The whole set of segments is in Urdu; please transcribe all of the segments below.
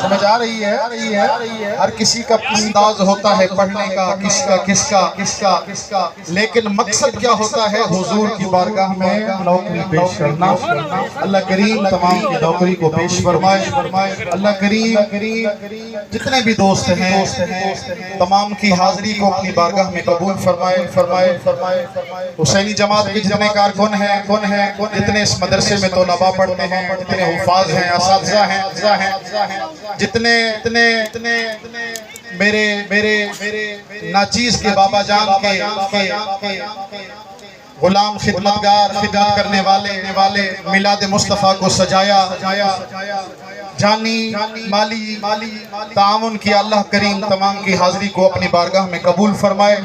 سمجھ آ رہی ہے؟ ہر کسی کا انداز ہوتا ہے پڑھنے کا، کس کا، لیکن مقصد کیا ہوتا ہے؟ حضور کی بارگاہ میں نوکری پیش کرنا۔ اللہ کریم تمام کی نوکری کو پیش فرمائے۔ اللہ کریم جتنے بھی دوست ہیں تمام کی حاضری کو اپنی بارگاہ میں قبول فرمائے۔ حسینی جماعت کے جتنے کارکن ہیں، جتنے اس مدرسے میں طلباء پڑھتے ہیں، جتنے حفاظ ہیں، اساتذہ ہیں، جتنے میرے ناچیز کے بابا جان کے غلام خدمتگار، خدمت کرنے والے، میلاد مصطفیٰ کو سجایا، جانی مالی تعاون کیا، اللہ کریم تمام کی حاضری کو اپنی بارگاہ میں قبول فرمائے۔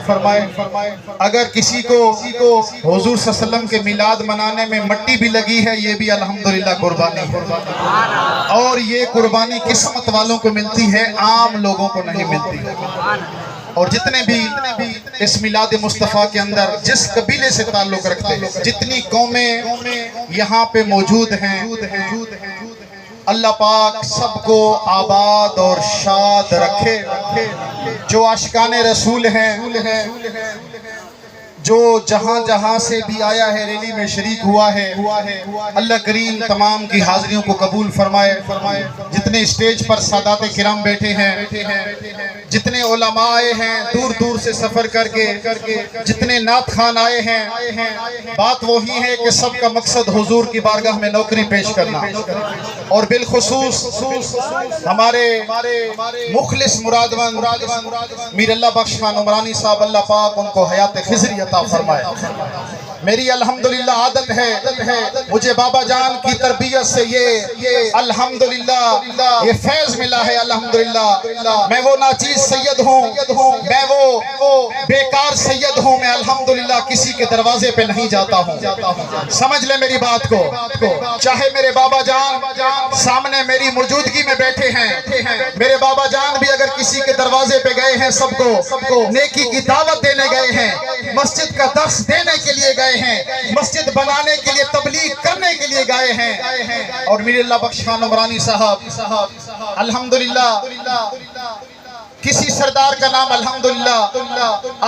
اگر کسی کو حضور صلی اللہ علیہ وسلم کے میلاد منانے میں مٹی بھی لگی ہے، یہ بھی الحمدللہ قربانی ہے، اور یہ قربانی قسمت والوں کو ملتی ہے، عام لوگوں کو نہیں ملتی۔ اور جتنے بھی اس میلاد مصطفیٰ کے اندر جس قبیلے سے تعلق رکھتے ہیں، جتنی قومیں یہاں پہ موجود ہیں، اللہ پاک سب کو آباد اور شاد رکھے۔ جو عاشقان رسول ہیں، جو جہاں سے بھی آیا ہے، ریلی میں شریک ہوا ہے، اللہ کریم تمام کی حاضریوں کو قبول فرمائے۔ جتنے اسٹیج پر سادات کرام بیٹھے ہیں، جتنے علماء آئے ہیں دور دور سے سفر کر کے، جتنے نعت خوان آئے ہیں، بات وہی ہے کہ سب کا مقصد حضور کی بارگاہ میں نوکری پیش کرنا، اور بالخصوص ہمارے مخلص مرادوند میر اللہ بخش خان عمرانی صاحب، اللہ پاک ان کو حیات خضری عطا فرمائے۔ میری الحمدللہ عادت ہے، مجھے بابا جان کی تربیت سے یہ الحمدللہ یہ فیض ملا ہے۔ الحمدللہ میں وہ ناچیز سید ہوں، میں وہ بیکار سید ہوں، میں الحمدللہ کسی کے دروازے پہ نہیں جاتا ہوں۔ سمجھ لے میری بات کو، چاہے میرے بابا جان سامنے میری موجودگی میں بیٹھے ہیں، میرے بابا جان بھی اگر کسی کے دروازے پہ گئے ہیں، سب کو نیکی کی دعوت دینے گئے ہیں، مسجد کا درس دینے کے لیے گئے ہیں، مسجد بنانے کے لیے، تبلیغ کرنے کے لیے گئے ہیں، اور میر اللہ بخش خان عمرانی صاحب الحمدللہ کسی سردار کا نام الحمدللہ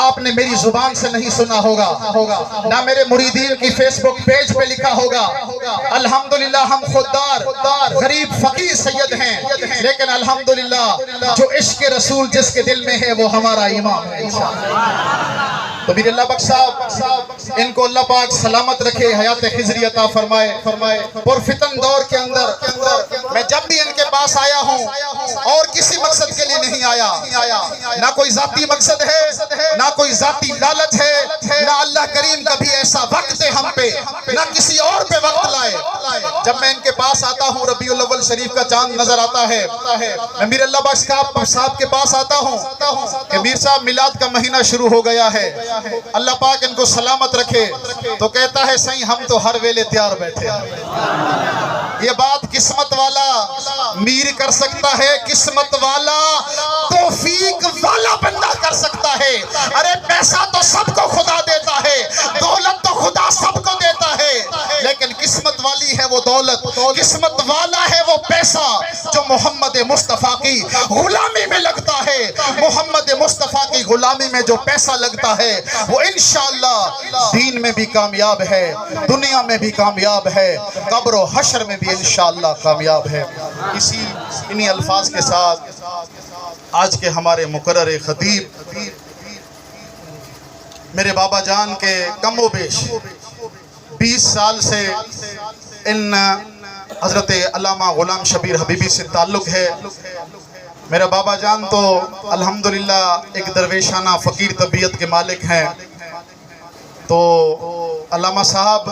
آپ نے میری زبان سے نہیں سنا ہوگا، نہ میرے مریدین کی فیس بک پیج پہ لکھا ہوگا۔ الحمدللہ ہم خوددار غریب فقیر سید ہیں، لیکن الحمدللہ جو عشق رسول جس کے دل میں ہے وہ ہمارا امام ہے انشاءاللہ۔ تو میر اللہ بخش صاحب ان کو اللہ پاک سلامت رکھے، حیات خضری عطا فرمائے۔ پرفتن دور کے اندر میں جب بھی ان کے پاس آیا ہوں اور کسی مقصد کے لیے نہیں آیا، نہ کوئی ذاتی مقصد ہے، نہ کوئی ذاتی لالچ ہے، نہ اللہ کریم کبھی ایسا وقت ہے ہم پہ، نہ کسی اور پہ وقت لائے۔ جب میں ان کے پاس آتا ہوں، ربیع الاول شریف کا چاند نظر آتا ہے، میں میر اللہ بخش صاحب کے پاس آتا ہوں کہ میر صاحب میلاد کا مہینہ شروع ہو گیا ہے، اللہ پاک ان کو سلامت رکھے، تو کہتا ہے سائیں ہم تو ہر ویلے تیار بیٹھے۔ یہ بات قسمت والا میر کر سکتا ہے، قسمت والا توفیق والا بندہ کر سکتا ہے۔ ارے پیسہ تو سب کو خدا دیتا ہے، دولت تو خدا سب کو دیتا ہے، لیکن قسمت والی ہے وہ دولت، قسمت والا ہے وہ پیسہ جو محمد مصطفیٰ کی غلامی میں لگتا ہے۔ محمد مصطفیٰ کی غلامی میں جو پیسہ لگتا ہے وہ انشاءاللہ دین میں بھی کامیاب ہے، دنیا میں بھی کامیاب ہے، قبر و حشر میں بھی انشاءاللہ کامیاب ہے۔ انہی الفاظ کے ساتھ آج کے ہمارے مقرر خطیب میرے بابا جان کے کم و بیش 20 سال سے ان حضرت علامہ غلام شبیر حبیبی سے تعلق ہے۔ میرا بابا جان تو الحمدللہ ایک درویشانہ فقیر طبیعت کے مالک ہیں، تو علامہ صاحب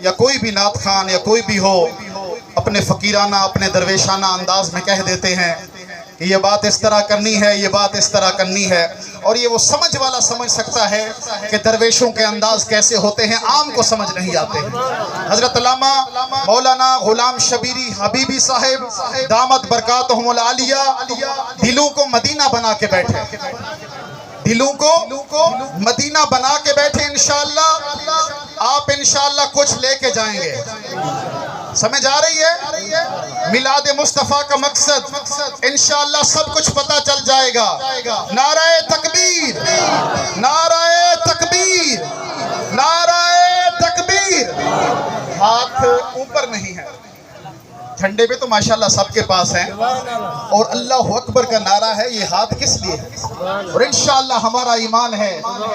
یا کوئی بھی نعت خان یا کوئی بھی ہو اپنے فقیرانہ اپنے درویشانہ انداز میں کہہ دیتے ہیں کہ یہ بات اس طرح کرنی ہے، یہ بات اس طرح کرنی ہے، اور یہ وہ سمجھ والا سمجھ سکتا ہے کہ درویشوں کے انداز کیسے ہوتے ہیں، عام کو سمجھ نہیں آتے۔ حضرت علامہ مولانا غلام شبیری حبیبی صاحب دامت برکاتہم العالیہ دلوں کو مدینہ بنا کے بیٹھے، دلوں کو مدینہ بنا کے بیٹھے انشاءاللہ آپ انشاءاللہ کچھ لے کے جائیں گے. سمجھ آ رہی ہے؟ میلاد مصطفیٰ کا مقصد انشاءاللہ سب کچھ پتہ چل جائے گا. نعرہ تکبیر، نعرہ تکبیر، نعرہ تکبیر. ہاتھ اوپر نہیں ہے، جھنڈے پہ تو ماشاءاللہ سب کے پاس ہیں، اور اللہ اکبر کا نعرہ ہے. یہ ہاتھ کس لیے ہے؟ اور انشاءاللہ ہمارا ایمان ہے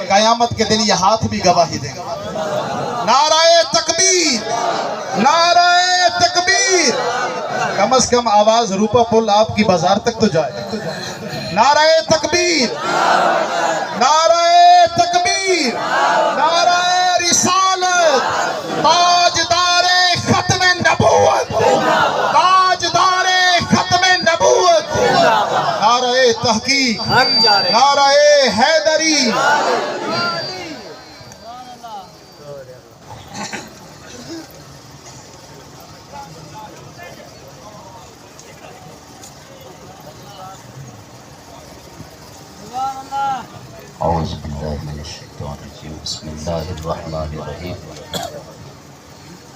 قیامت کے دن یہ ہاتھ بھی گواہی دے گا. نعرہ تکبیر، نعرہ تکبیر. کم از کم آواز روپا پل آپ کی بازار تک تو جائے. نعرہ تکبیر، نعرہ تکبیر، نعرہ رسالت، تاجدار ختم نبوت، تاجدار ختم نبوت. نعرہ تحقیق، نعرہ حیدری. اعوذ باللہ من الشیطان الرجیم. بسم اللہ الرحمن الرحیم.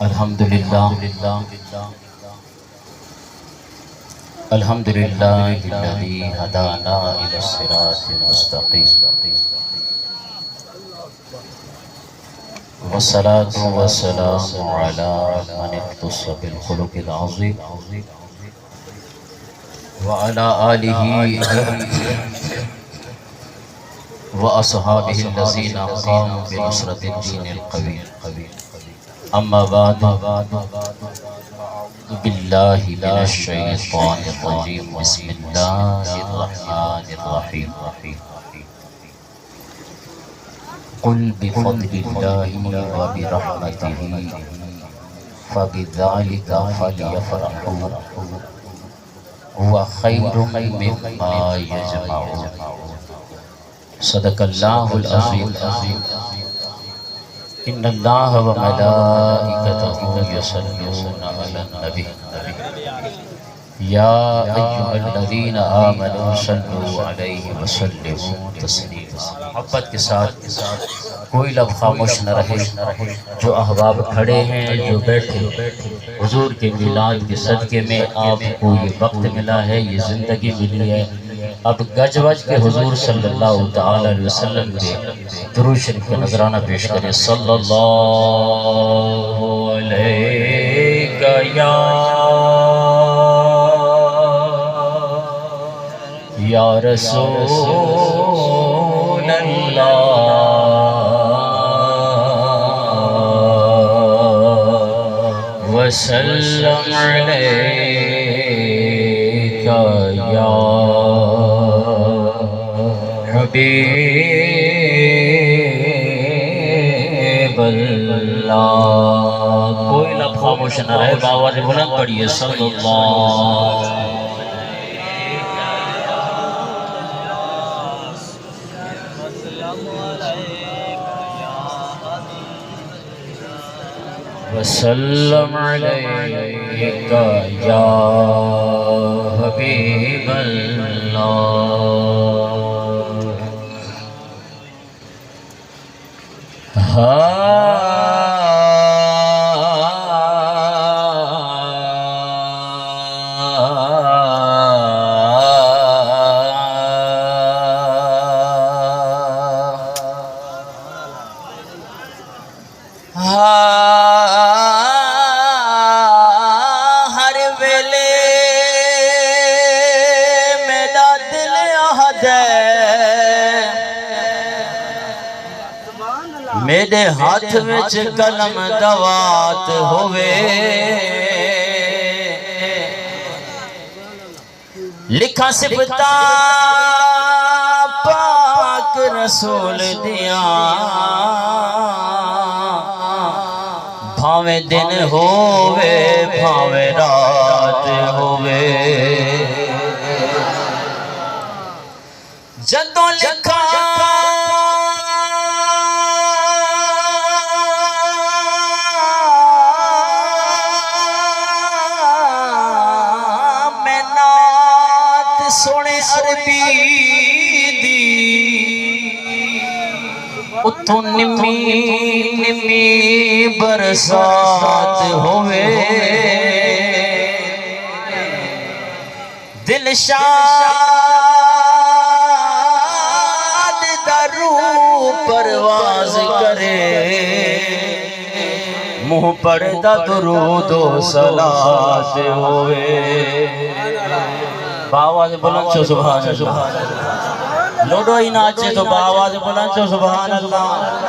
الحمدللہ الحمدللہ الذی ہدانا الی الصراط المستقیم، والصلاة والسلام علی من اختص بالخلق العظیم وعلی آلہ وَأَصْحَابِهِ الَّذِينَ قَامُوا بِنُصْرَةِ الدِّينِ الْقَوِيِّ. أَمَّا بَعْدُ، أَعُوذُ بِاللَّهِ مِنَ الشَّيْطَانِ الرَّجِيمِ. بِسْمِ اللَّهِ الرَّحْمَنِ الرَّحِيمِ. قُلْ بِفَضْلِ اللَّهِ وَبِرَحْمَتِهِ فَبِذَلِكَ فَلْيَفْرَحُوا هُوَ خَيْرٌ مِّمَّا يَجْمَعُونَ. صدق اللہ العظیم. ان اللہ و ملائکتہ یصلون علی النبی یا ایھا الذین آمنوا صلوا علیہ وسلموا تسلیما. محبت کے ساتھ کوئی لفظ خاموش نہ رہے. جو احباب کھڑے ہیں، جو بیٹھے، حضور کے میلاد کے صدقے میں آپ کو یہ وقت ملا ہے، یہ زندگی ملی ہے. اب گج وج کے حضور صلی اللہ تعالی علیہ وسلم کے درود شریف کا نذرانہ پیش کریں. صلی اللہ علیہ یا رسول اللہ وسلم علیہ یا حبیب اللہ. کوئی لفظ خاموش نہ رہے، باواز بلند پڑھیے. صلی اللہ وسلم علیک یا حبیب اللہ. ہر ویلے میرا دل عہد ہے، میرے ہاتھ وچ قلم دوات ہوئے، لکھا صفتاں پاک رسول دیاں، بھاویں دن ہووے بھاویں رات ہووے، جدوں لکھا میں نعت سونے عربی دی، اتھوں نمی نمی برسات ہوئے دل شاد درو پرواز کرے منہ پر درود و صلات ہوئے باواز بلند چھو سبحان اللہ لوڈو ہی ناچے تو باواز بلند چھو سبحان اللہ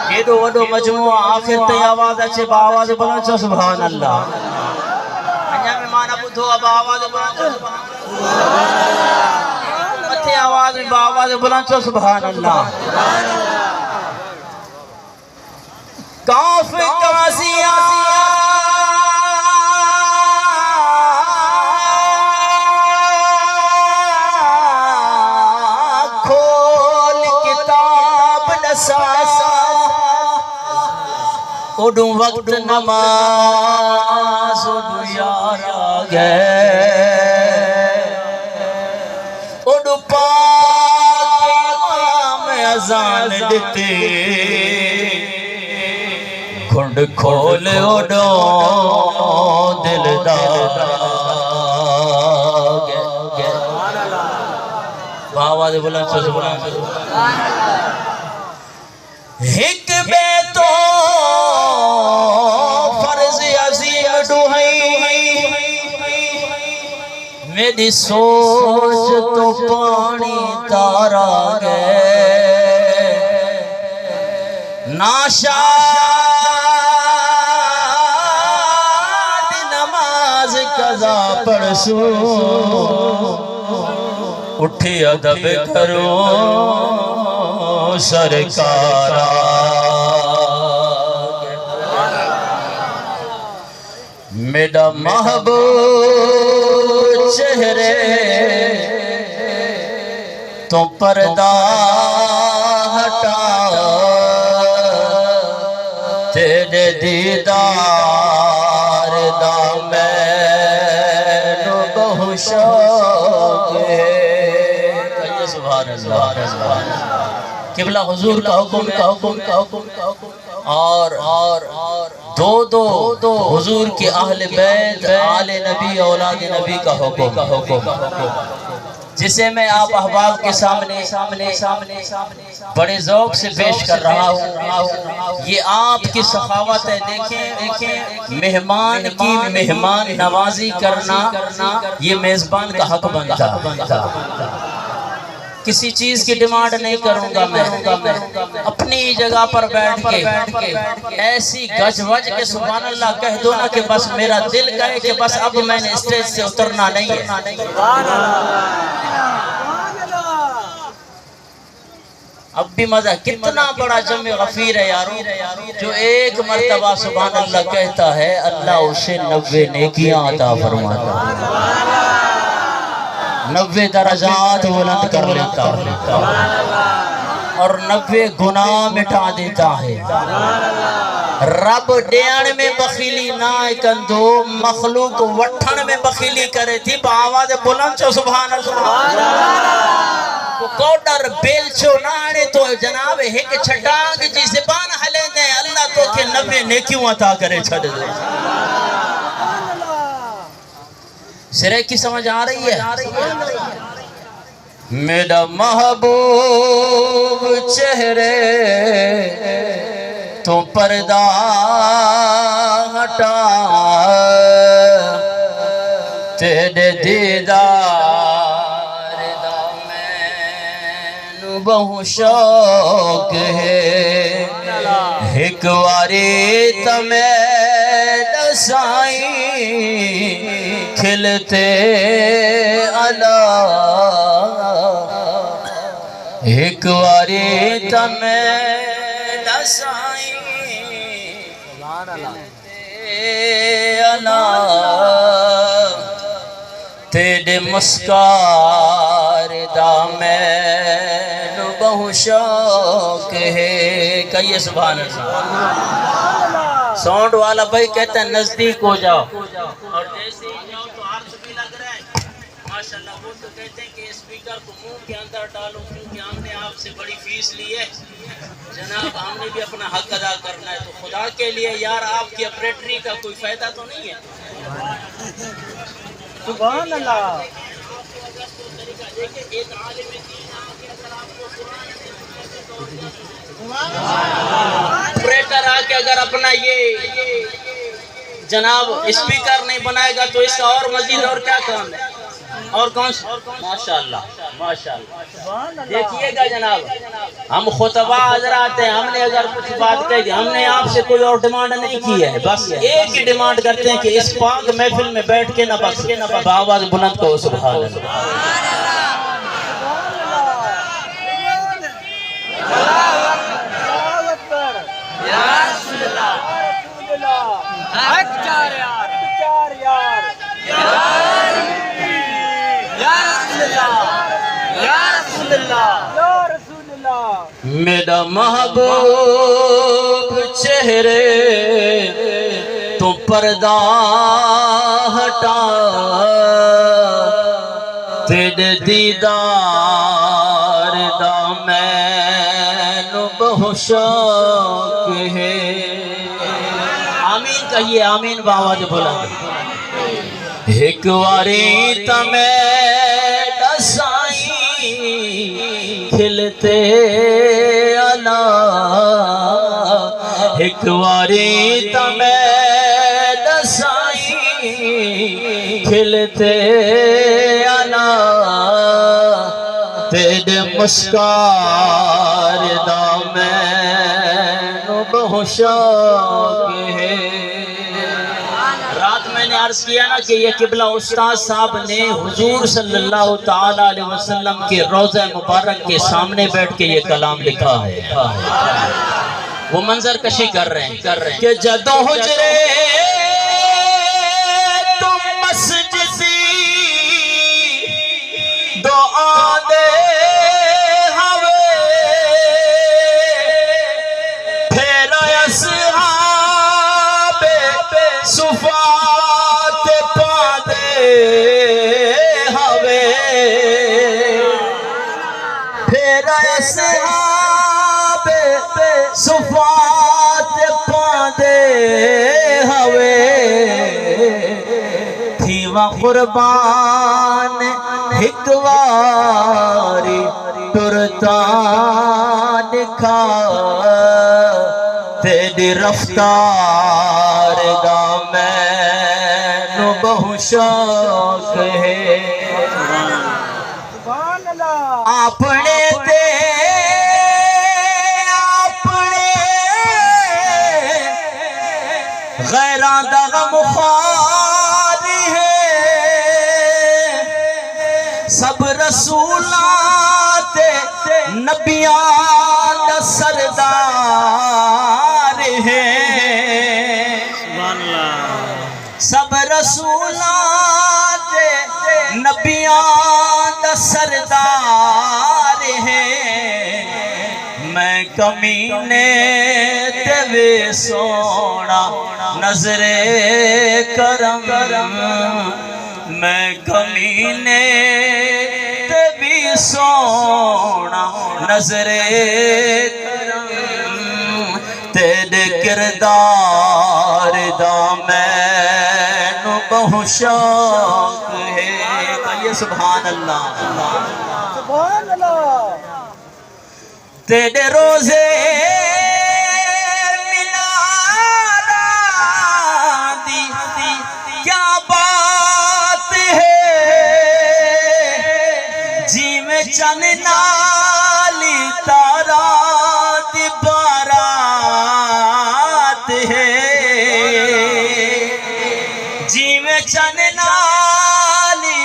کیڈو وڈو مجموعہ آخر تے آواز اچھے باواز بلند چھو سبحان اللہ انجا میں مانا بدھو اب آواز بلند چھو سبحان اللہ متھے آواز میں باواز بلند چھو سبحان اللہ کاف کاسیاں اڈو وقت نماز اڈو یارا گئے اڈو پاک امام اذان دیتے کھنڈ کھول اڈو دلدار باواز بلند چھو سبحان ایک بیتو فرض عظیم ڈوہی میری سوچ تو پانی تارا گئے ناشاد نماز قضا پڑھسو اٹھی ادب کرو سرکارا میرا محبوب چہرے تو پردہ ہٹا تیرے دیدار دا میں بہو شوق ہے سبحان اللہ قبلہ حضور کا حکم اور دو حضور کے اہل بیت آل نبی اولاد نبی کا حکم جسے میں آپ احباب کے سامنے بڑے ذوق سے پیش کر رہا ہوں یہ آپ کی سخاوت ہے دیکھیں مہمان کی مہمان نوازی کرنا یہ میزبان کا حق بنتا کسی چیز کی ڈیمانڈ نہیں کروں گا میں اپنی جگہ پر بیٹھ کے ایسی گج وج کے سبحان اللہ کہہ دو نا کہ بس میرا دل کہے کہ بس اب میں نے اسٹیج سے اترنا نہیں ہے اب بھی مزہ کتنا بڑا جمع غفیر ہے یارو جو ایک مرتبہ سبحان اللہ کہتا ہے اللہ اسے 90 نیکیاں عطا فرماتا 90 درجات بلند کر لیتا ہے اور 90 گناہ مٹا دیتا ہے رب ڈیان میں بخیلی نہ کندو مخلوق وٹھن میں بخیلی کرے تھی باواز بلند چھو سبحان اللہ کوڈر بیلچو نانے تو جناب ایک چھٹانگ جی زبان حلے دیں اللہ تو کہ 90 نیکیوں عطا کرے چھڑ دے سرے کی سمجھ آ رہی ہے میرا محبوب چہرے تو پردہ ہٹا تیرے دیدار دا میں بہو شوق ہے ایک واری تمہیں دسائیں کھلتے اللہ ایک واری تمہیں دسائیں کھلتے اللہ تیرے مسکار دا میں بہو شوق ہے کہیے سبحان اللہ ساؤنڈ والا بھائی کہتا ہے نزدیک ہو جاؤ اور جیسے ہی جاؤ تو عرض بھی لگ رہا ہے ماشاءاللہ وہ تو کہتے ہیں کہ اسپیکر کو منہ کے اندر ڈالو کیونکہ ہم نے آپ سے بڑی فیس لی ہے جناب، ہم نے بھی اپنا حق ادا کرنا ہے، تو خدا کے لیے یار آپ کی اپریٹری کا کوئی فائدہ تو نہیں ہے؟ سبحان اللہ. ایک عالم دین آ کے اگر آپ کو آپریٹر آ کے اگر اپنا یہ جناب اسپیکر نہیں بنائے گا تو اس کا اور مزید اور کیا کام ہے؟ اور کون سا؟ ماشاءاللہ ماشاءاللہ. دیکھیے گا جناب، ہم خطبہ حضرات ہیں، ہم نے اگر کچھ بات کہی ہم نے آپ سے کوئی اور ڈیمانڈ نہیں کی ہے، بس ایک ہی ڈیمانڈ کرتے ہیں کہ اس پاک محفل میں بیٹھ کے نہ بس بآواز بلند کہو سبحان اللہ. میرا محبوب چہرے تو پردہ ہٹا، تیرے دیدار دا مینوں بہت شوق ہے. آمین کہیے، آمین بآواز بلند. ایک واری تا میرا سائیں کھلتے آنا، ایک واری تا میرا سائیں کھلتے آنا، تیرے مسکار دا مینوں بہت شوق ہے. رات میں نے عرض کیا نا کہ یہ قبلہ استاد صاحب نے حضور صلی اللہ تعالیٰ علیہ وسلم کے روضہ مبارک کے سامنے بیٹھ کے یہ کلام لکھا ہے. وہ منظر کشی کر رہے ہیں کہ جدو حجرے تم مسجدی دعا دے ہوے، پھر اصحاب صفات پا دے ہوے، پھر اصحاب صفات پا دے ہوے، تھی وہ قربان ایک واری ٹرتا دکھا، تیری رفتار دا مینوں بہت شوق ہے. اپنے تے اپنے غیراں دا غم خوار ہے، سب رسولاں تے نبیاں دا سردار ہے، سب رسولاں تے نبیاں دا سردار ہے. میں کمینے تے وے سونا نظر کرم، میں کمینے تے بھی سونا نظر کرم، تیرے کردار دا مینوں بہت شوق ہے. کہیے سبحان اللہ سبحان اللہ. تیرے روزے دی کیا بات ہے، جی میں چن نالی تارا دی بارات ہے، جی میں چن نالی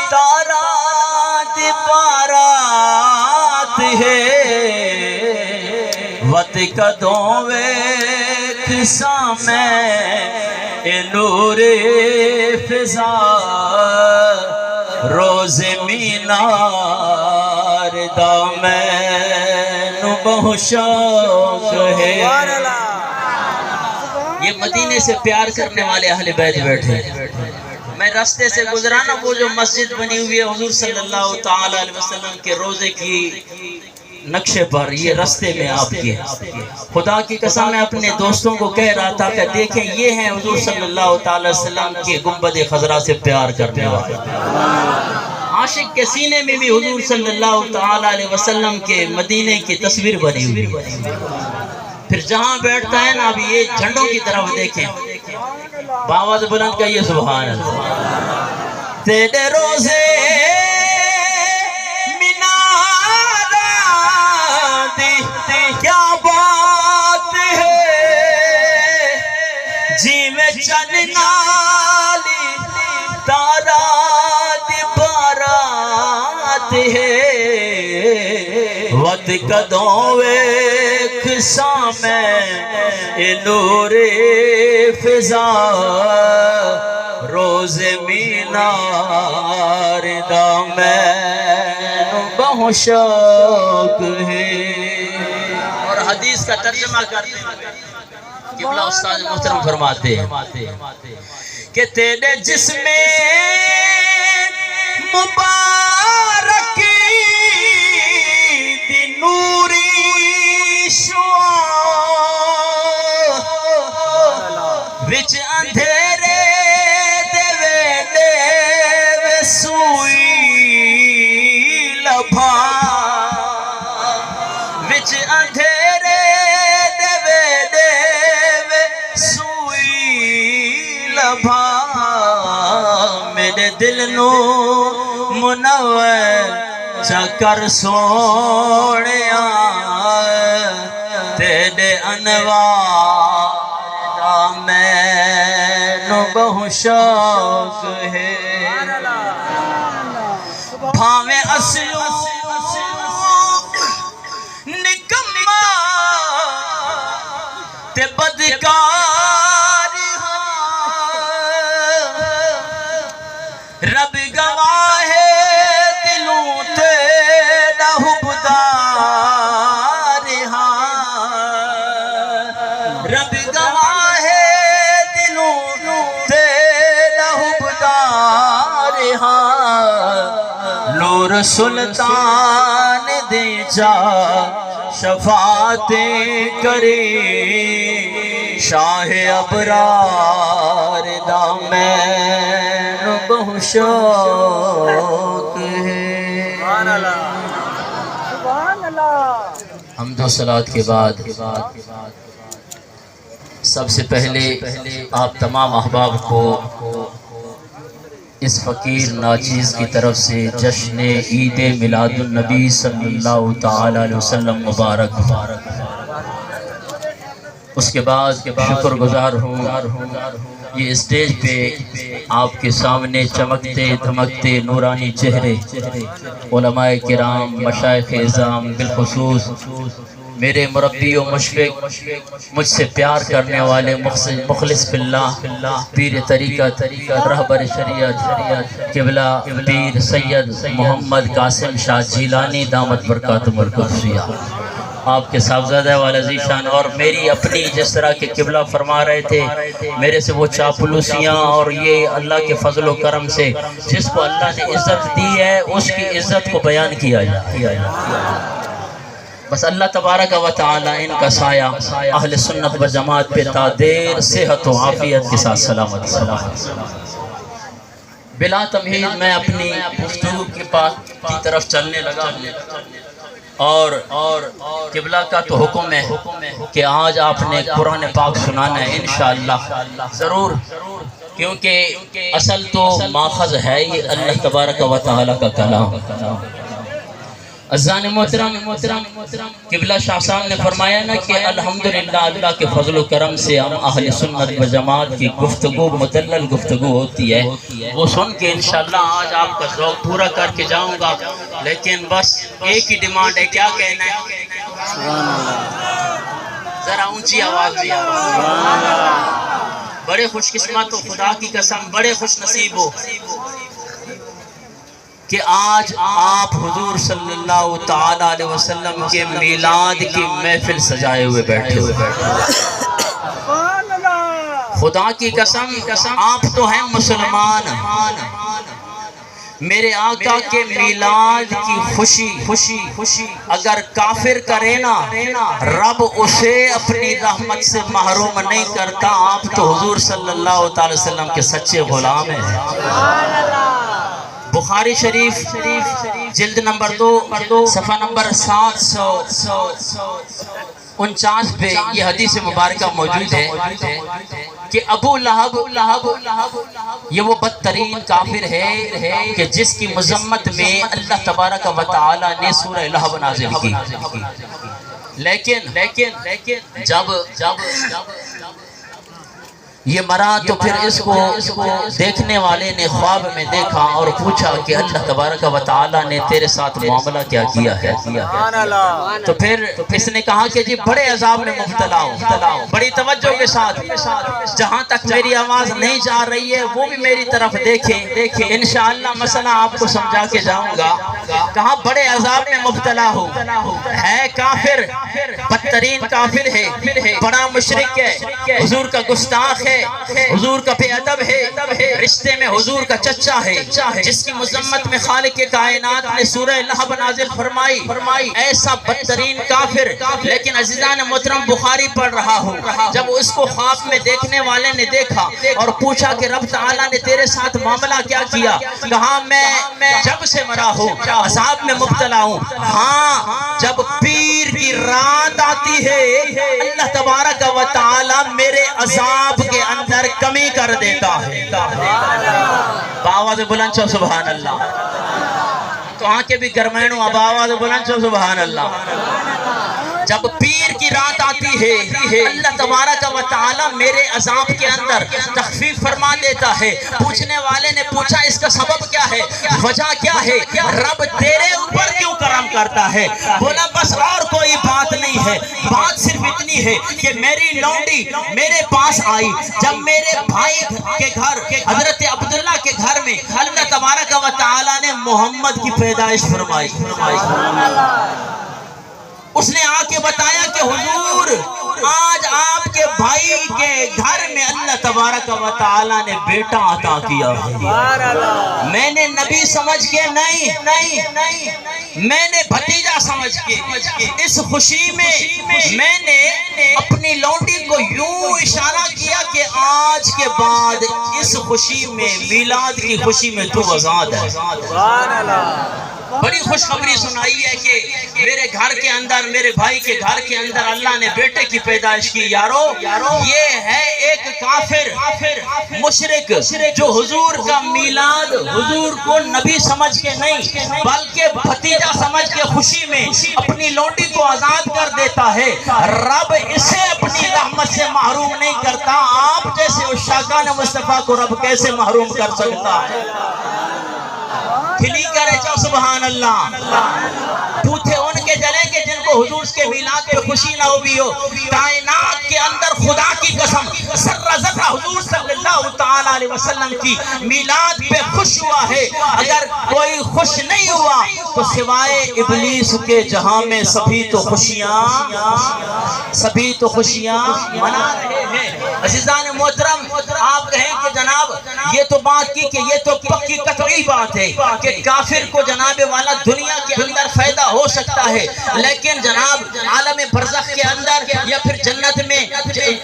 تارا دی بارات ہے. وط کدوں ویکھ سامیں اے نور فضا، روز مینار دا مینوں بہت شوق ہے. یہ مدینے سے پیار کرنے والے اہل بیت بیٹھے ہیں. میں میں راستے سے گزرا نا، وہ جو مسجد بنی ہوئی ہے حضور صلی اللہ تعالی علیہ وسلم کے روضے کی نقشے پر، یہ راستے میں آپ کے، خدا کی قسم میں اپنے دوستوں کو کہہ رہا تھا کہ دیکھیں یہ ہیں حضور صلی اللہ تعالی علیہ وسلم کے گنبد خضرا سے پیار کرنے والے۔ عاشق کے سینے میں بھی حضور صلی اللہ تعالی علیہ وسلم کے مدینے کی تصویر بنی ہوئی ہے۔ پھر جہاں بیٹھتا ہے نا، ابھی یہ جھنڈوں کی طرف دیکھیں، باواز بلند کہیے سبحان اللہ۔ تیرے روزے منارہ دی کیا بات ہے، جی میں چن نالی تارا دی بارات ہے، ود قدوں ویکھ سامیں اے نور فضا، روز مینار دا مینوں بہت شوق ہے۔ اور حدیث کا ترجمہ کرتے ہیں، قبلہ استاد محترم فرماتے ہیں کہ تیرے جسم مبارک دی نوری شعاع وچ اندھیرے دے ویلے سوئی لبھا، وچ اندھیرے دے ویلے سوئی لبھا، میرے دل نو منور چکر سونیا، تیرے انوار دا مینوں بہت شوق ہے۔ بھاویں اصلوں نکما تے بدکار ہاں، رب گواہ ہے دلوں تے حبدار ہاں، رب گواہ ہے دلوں تے حبدار ہاں، نور سلطان دے جا شفاعتیں کرے، شاہ ابرار دا مینوں بہت شوق ہے۔ سبحان اللہ۔ حمد و صلوات کے بعد سب سے پہلے آپ تمام احباب کو اس فقیر ناچیز کی طرف سے جشن عید میلاد النبی صلی اللہ تعالی علیہ وسلم مبارک۔ اس کے بعد شکر گزار ہوں یہ اسٹیج پہ آپ کے سامنے چمکتے دھمکتے نورانی چہرے، علماء کرام، مشائخ اعظام، بالخصوص میرے مربی و مشفق، مجھ سے پیار کرنے والے مخلص فی اللہ، پیر طریقت، رہبر شریعت، قبلہ پیر سید محمد قاسم شاہ جیلانی دامت برکاتہم القدسیہ، آپ کے صاحبزادہ والا ذیشان، اور میری اپنی جس طرح کے قبلہ فرما رہے تھے، میرے سے وہ چاپلوسیاں اور یہ اللہ کے فضل و کرم سے جس کو اللہ نے عزت دی ہے اس کی عزت کو بیان کیا جائے۔ بس اللہ تبارک و تعالی ان کا سایہ اہل سنت و جماعت پہ تا دیر صحت و عافیت کے ساتھ سلامت۔ بلا تمہید میں اپنی گفتگو کی طرف چلنے لگا اور قبلہ کا تو حکم ہے کہ آج آپ نے قرآن پاک سنانا ہے انشاءاللہ ضرور، کیونکہ اصل تو ماخذ ہے یہ اللہ تبارک و تعالی کا کلام۔ عزیزان محترم، قبلہ شاہ صاحب نے فرمایا نا کہ الحمدللہ اللہ کے فضل و کرم سے ہم اہل سنت و جماعت کی گفتگو مدلل گفتگو ہوتی ہے، وہ سن کے انشاءاللہ آج آپ کا ذوق پورا کر کے جاؤں گا، لیکن بس ایک ہی ڈیمانڈ ہے، کیا کہنا ہے؟ ذرا اونچی آواز میں بڑے خوش قسمت ہو، خدا کی قسم بڑے خوش نصیب ہو کہ آج آپ حضور صلی اللہ تعالی علیہ وسلم کے میلاد کی محفل سجائے ہوئے بیٹھے ہوئے۔ خدا کی قسم آپ تو ہیں مسلمان، میرے آقا کے میلاد کی خوشی اگر کافر کرے نا رب اسے اپنی رحمت سے محروم نہیں کرتا۔ آپ تو حضور صلی اللہ علیہ وسلم کے سچے غلام ہیں۔ بخاری شریف جلد نمبر 2 صفحہ نمبر 749 پہ یہ حدیث مبارکہ موجود ہے کہ ابو لہب یہ وہ بدترین کافر ہے کہ جس کی مذمت میں اللہ تبارک و تعالی نے سورہ لہب نازل کی۔ لیکن جب یہ مرا تو پھر اس کو دیکھنے والے نے خواب میں دیکھا اور پوچھا کہ اللہ تبارک و تعالی نے تیرے ساتھ معاملہ کیا کیا ہے؟ تو پھر اس نے کہا کہ جی بڑے عذاب میں مبتلا ہوں، بڑی توجہ کے ساتھ جہاں تک میری آواز نہیں جا رہی ہے وہ بھی میری طرف دیکھیں، انشاءاللہ مسئلہ آپ کو سمجھا کے جاؤں گا۔ کہاں بڑے عذاب میں مبتلا ہوں، ہے کافر، بدترین کافر ہے، بڑا مشرک ہے، حضور کا گستاخ ہے، حضور کا بے ادب ہے، رشتے میں حضور کا چچا ہے، جس کی مذمت میں خالق کائنات نے سورہ لہب نازل فرمائی۔ ایسا بدترین کافر، لیکن عزیزان محترم بخاری پڑھ رہا ہوں، جب اس کو خواب میں دیکھنے والے نے دیکھا اور پوچھا کہ رب تعالیٰ نے تیرے ساتھ معاملہ کیا کیا؟ کہا میں جب سے مرا ہوں عذاب میں مبتلا ہوں، ہاں جب پیر کی رات آتی ہے اللہ تبارک و تعالیٰ میرے عذاب کے اندر کمی کر دیتا ہے۔ آواز بلند چو سبحان اللہ، تو آنکھیں بھی گرمینوں، اب آواز بلند چو سبحان اللہ۔ جب پیر کی رات آتی ہے اللہ تبارک و تعالی میرے عذاب کے اندر تخفیف فرما دیتا ہے۔ پوچھنے والے نے پوچھا اس کا سبب کیا ہے، وجہ کیا ہے، رب تیرے اوپر کیوں کرم کرتا ہے؟ بولا بس اور کوئی بات نہیں ہے، بات صرف اتنی ہے کہ میری لونڈی میرے پاس آئی جب میرے بھائی کے گھر حضرت عبداللہ کے گھر میں اللہ تبارک و تعالی نے محمد کی پیدائش فرمائی۔ اس نے آ کے بتایا کہ حضور آج آپ کے بھائی کے گھر میں اللہ تبارک و تعالی نے بیٹا عطا کیا ہے۔ میں نے نبی سمجھ کے نہیں، میں نے بھتیجا سمجھ کے اس خوشی میں نے اپنی لونڈی کو یوں اشارہ کیا کہ آج کے بعد اس خوشی میں میلاد کی خوشی میں تو آزاد ہے۔ بڑی خوشخبری سنائی ہے کہ میرے گھر کے اندر، میرے بھائی کے گھر کے اندر اللہ نے بیٹے کی پیدائش کی۔ یارو یہ ہے ایک کافر مشرک جو حضور کا میلاد حضور کو نبی سمجھ کے نہیں بلکہ بھتیجا سمجھ کے خوشی میں اپنی لونڈی کو آزاد کر دیتا ہے۔ رب اسے اپنی رحمت سے محروم نہیں کرتا۔ آپ جیسے عشاقان مصطفیٰ کو رب کیسے محروم کر سکتا ہے؟ کھلی کرے چاہو سبحان اللہ۔ پوتھے ان کے جلیں گے جن کو حضور کے میلاد پہ خوشی نہ ہوئی ہو۔ کائنات کے اندر خدا کی قسم ذرہ ذرہ حضور صلی اللہ تعالی علیہ وسلم کی میلاد پہ خوش ہوا ہے۔ اگر کوئی خوش نہیں ہوا تو سوائے ابلیس کے جہاں میں سبھی تو خوشیاں منا رہے ہیں۔ عزیزان محترم آپ کہیں کہ جناب یہ تو بات کی کہ یہ تو پکی قطعی بات ہے کہ کافر کو جناب والا دنیا کے اندر فائدہ ہو سکتا ہے، لیکن جناب عالم برزخ کے اندر یا پھر جنت میں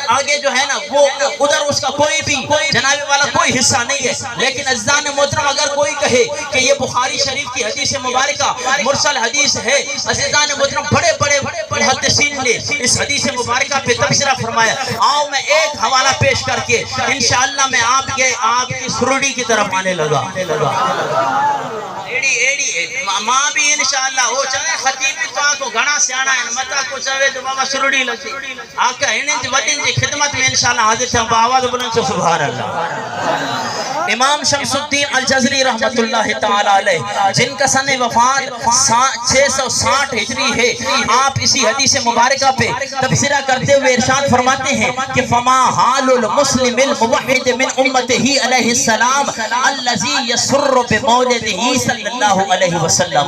آگے جو ہے نا وہ ادھر اس کا کوئی بھی جناب والا کوئی حصہ نہیں ہے۔ لیکن عزیزان محترم اگر کوئی کہے کہ یہ بخاری شریف کی حدیث مبارکہ مرسل حدیث ہے، عزیزان محترم بڑے بڑے محدثین نے اس حدیث مبارکہ پہ تبصرہ فرمایا۔ آؤ میں ایک حوالہ پیش کر کے انشاءاللہ میں آپ کی سرڑی کی طرف آنے لگا۔ ایڑی ماں بھی انشاءاللہ ہو چاہے خطیب بھی تو آنکھو گھنا سیانا ہے متا کو چاہے تو بابا سرڑی لگی آقا انہیں وڈن جی خدمت میں انشاءاللہ حاضر تھا۔ آواز بلند سے سبحان اللہ۔ امام شمس الدین الجزری رحمت اللہ تعالی علیہ جن کا سن وفات 660 ہجری ہے، آپ اسی حدیث مبارکہ پہ تبصرہ کرتے ہوئے ارشاد فرماتے ہیں کہ فما حال المسلم الموحد من امته علیہ السلام الذی یسر بمولدہ صلی اللہ علیہ وسلم،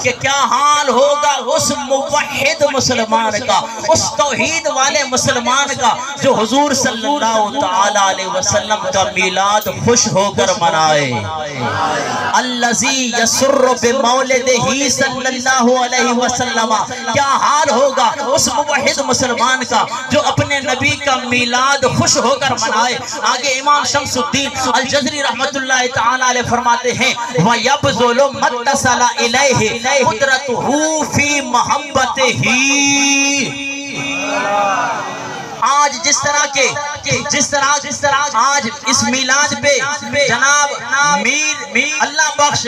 کہ کیا حال ہوگا اس موحد مسلمان کا، اس توحید والے مسلمان کا جو حضور صلی اللہ تعالی علیہ وسلم کا میلاد خوش ہو کر منائے۔ الذی یسر بمولدہ صلی اللہ علیہ وسلم، کیا حال ہوگا اس موحد مسلمان کا جو اپنے نبی کا میلاد خوش ہو کر منائے۔ آگے امام شمس الدین الجزری رحمت اللہ تعالی علیہ فرماتے ہیں وَيَبْذُلُ مَتَّصَلَ إِلَيْهِ قُدْرَتُهُ فِي مَحَبَّتِهِ۔ آج جس طرح آج اس میلاد پہ جناب میر اللہ بخش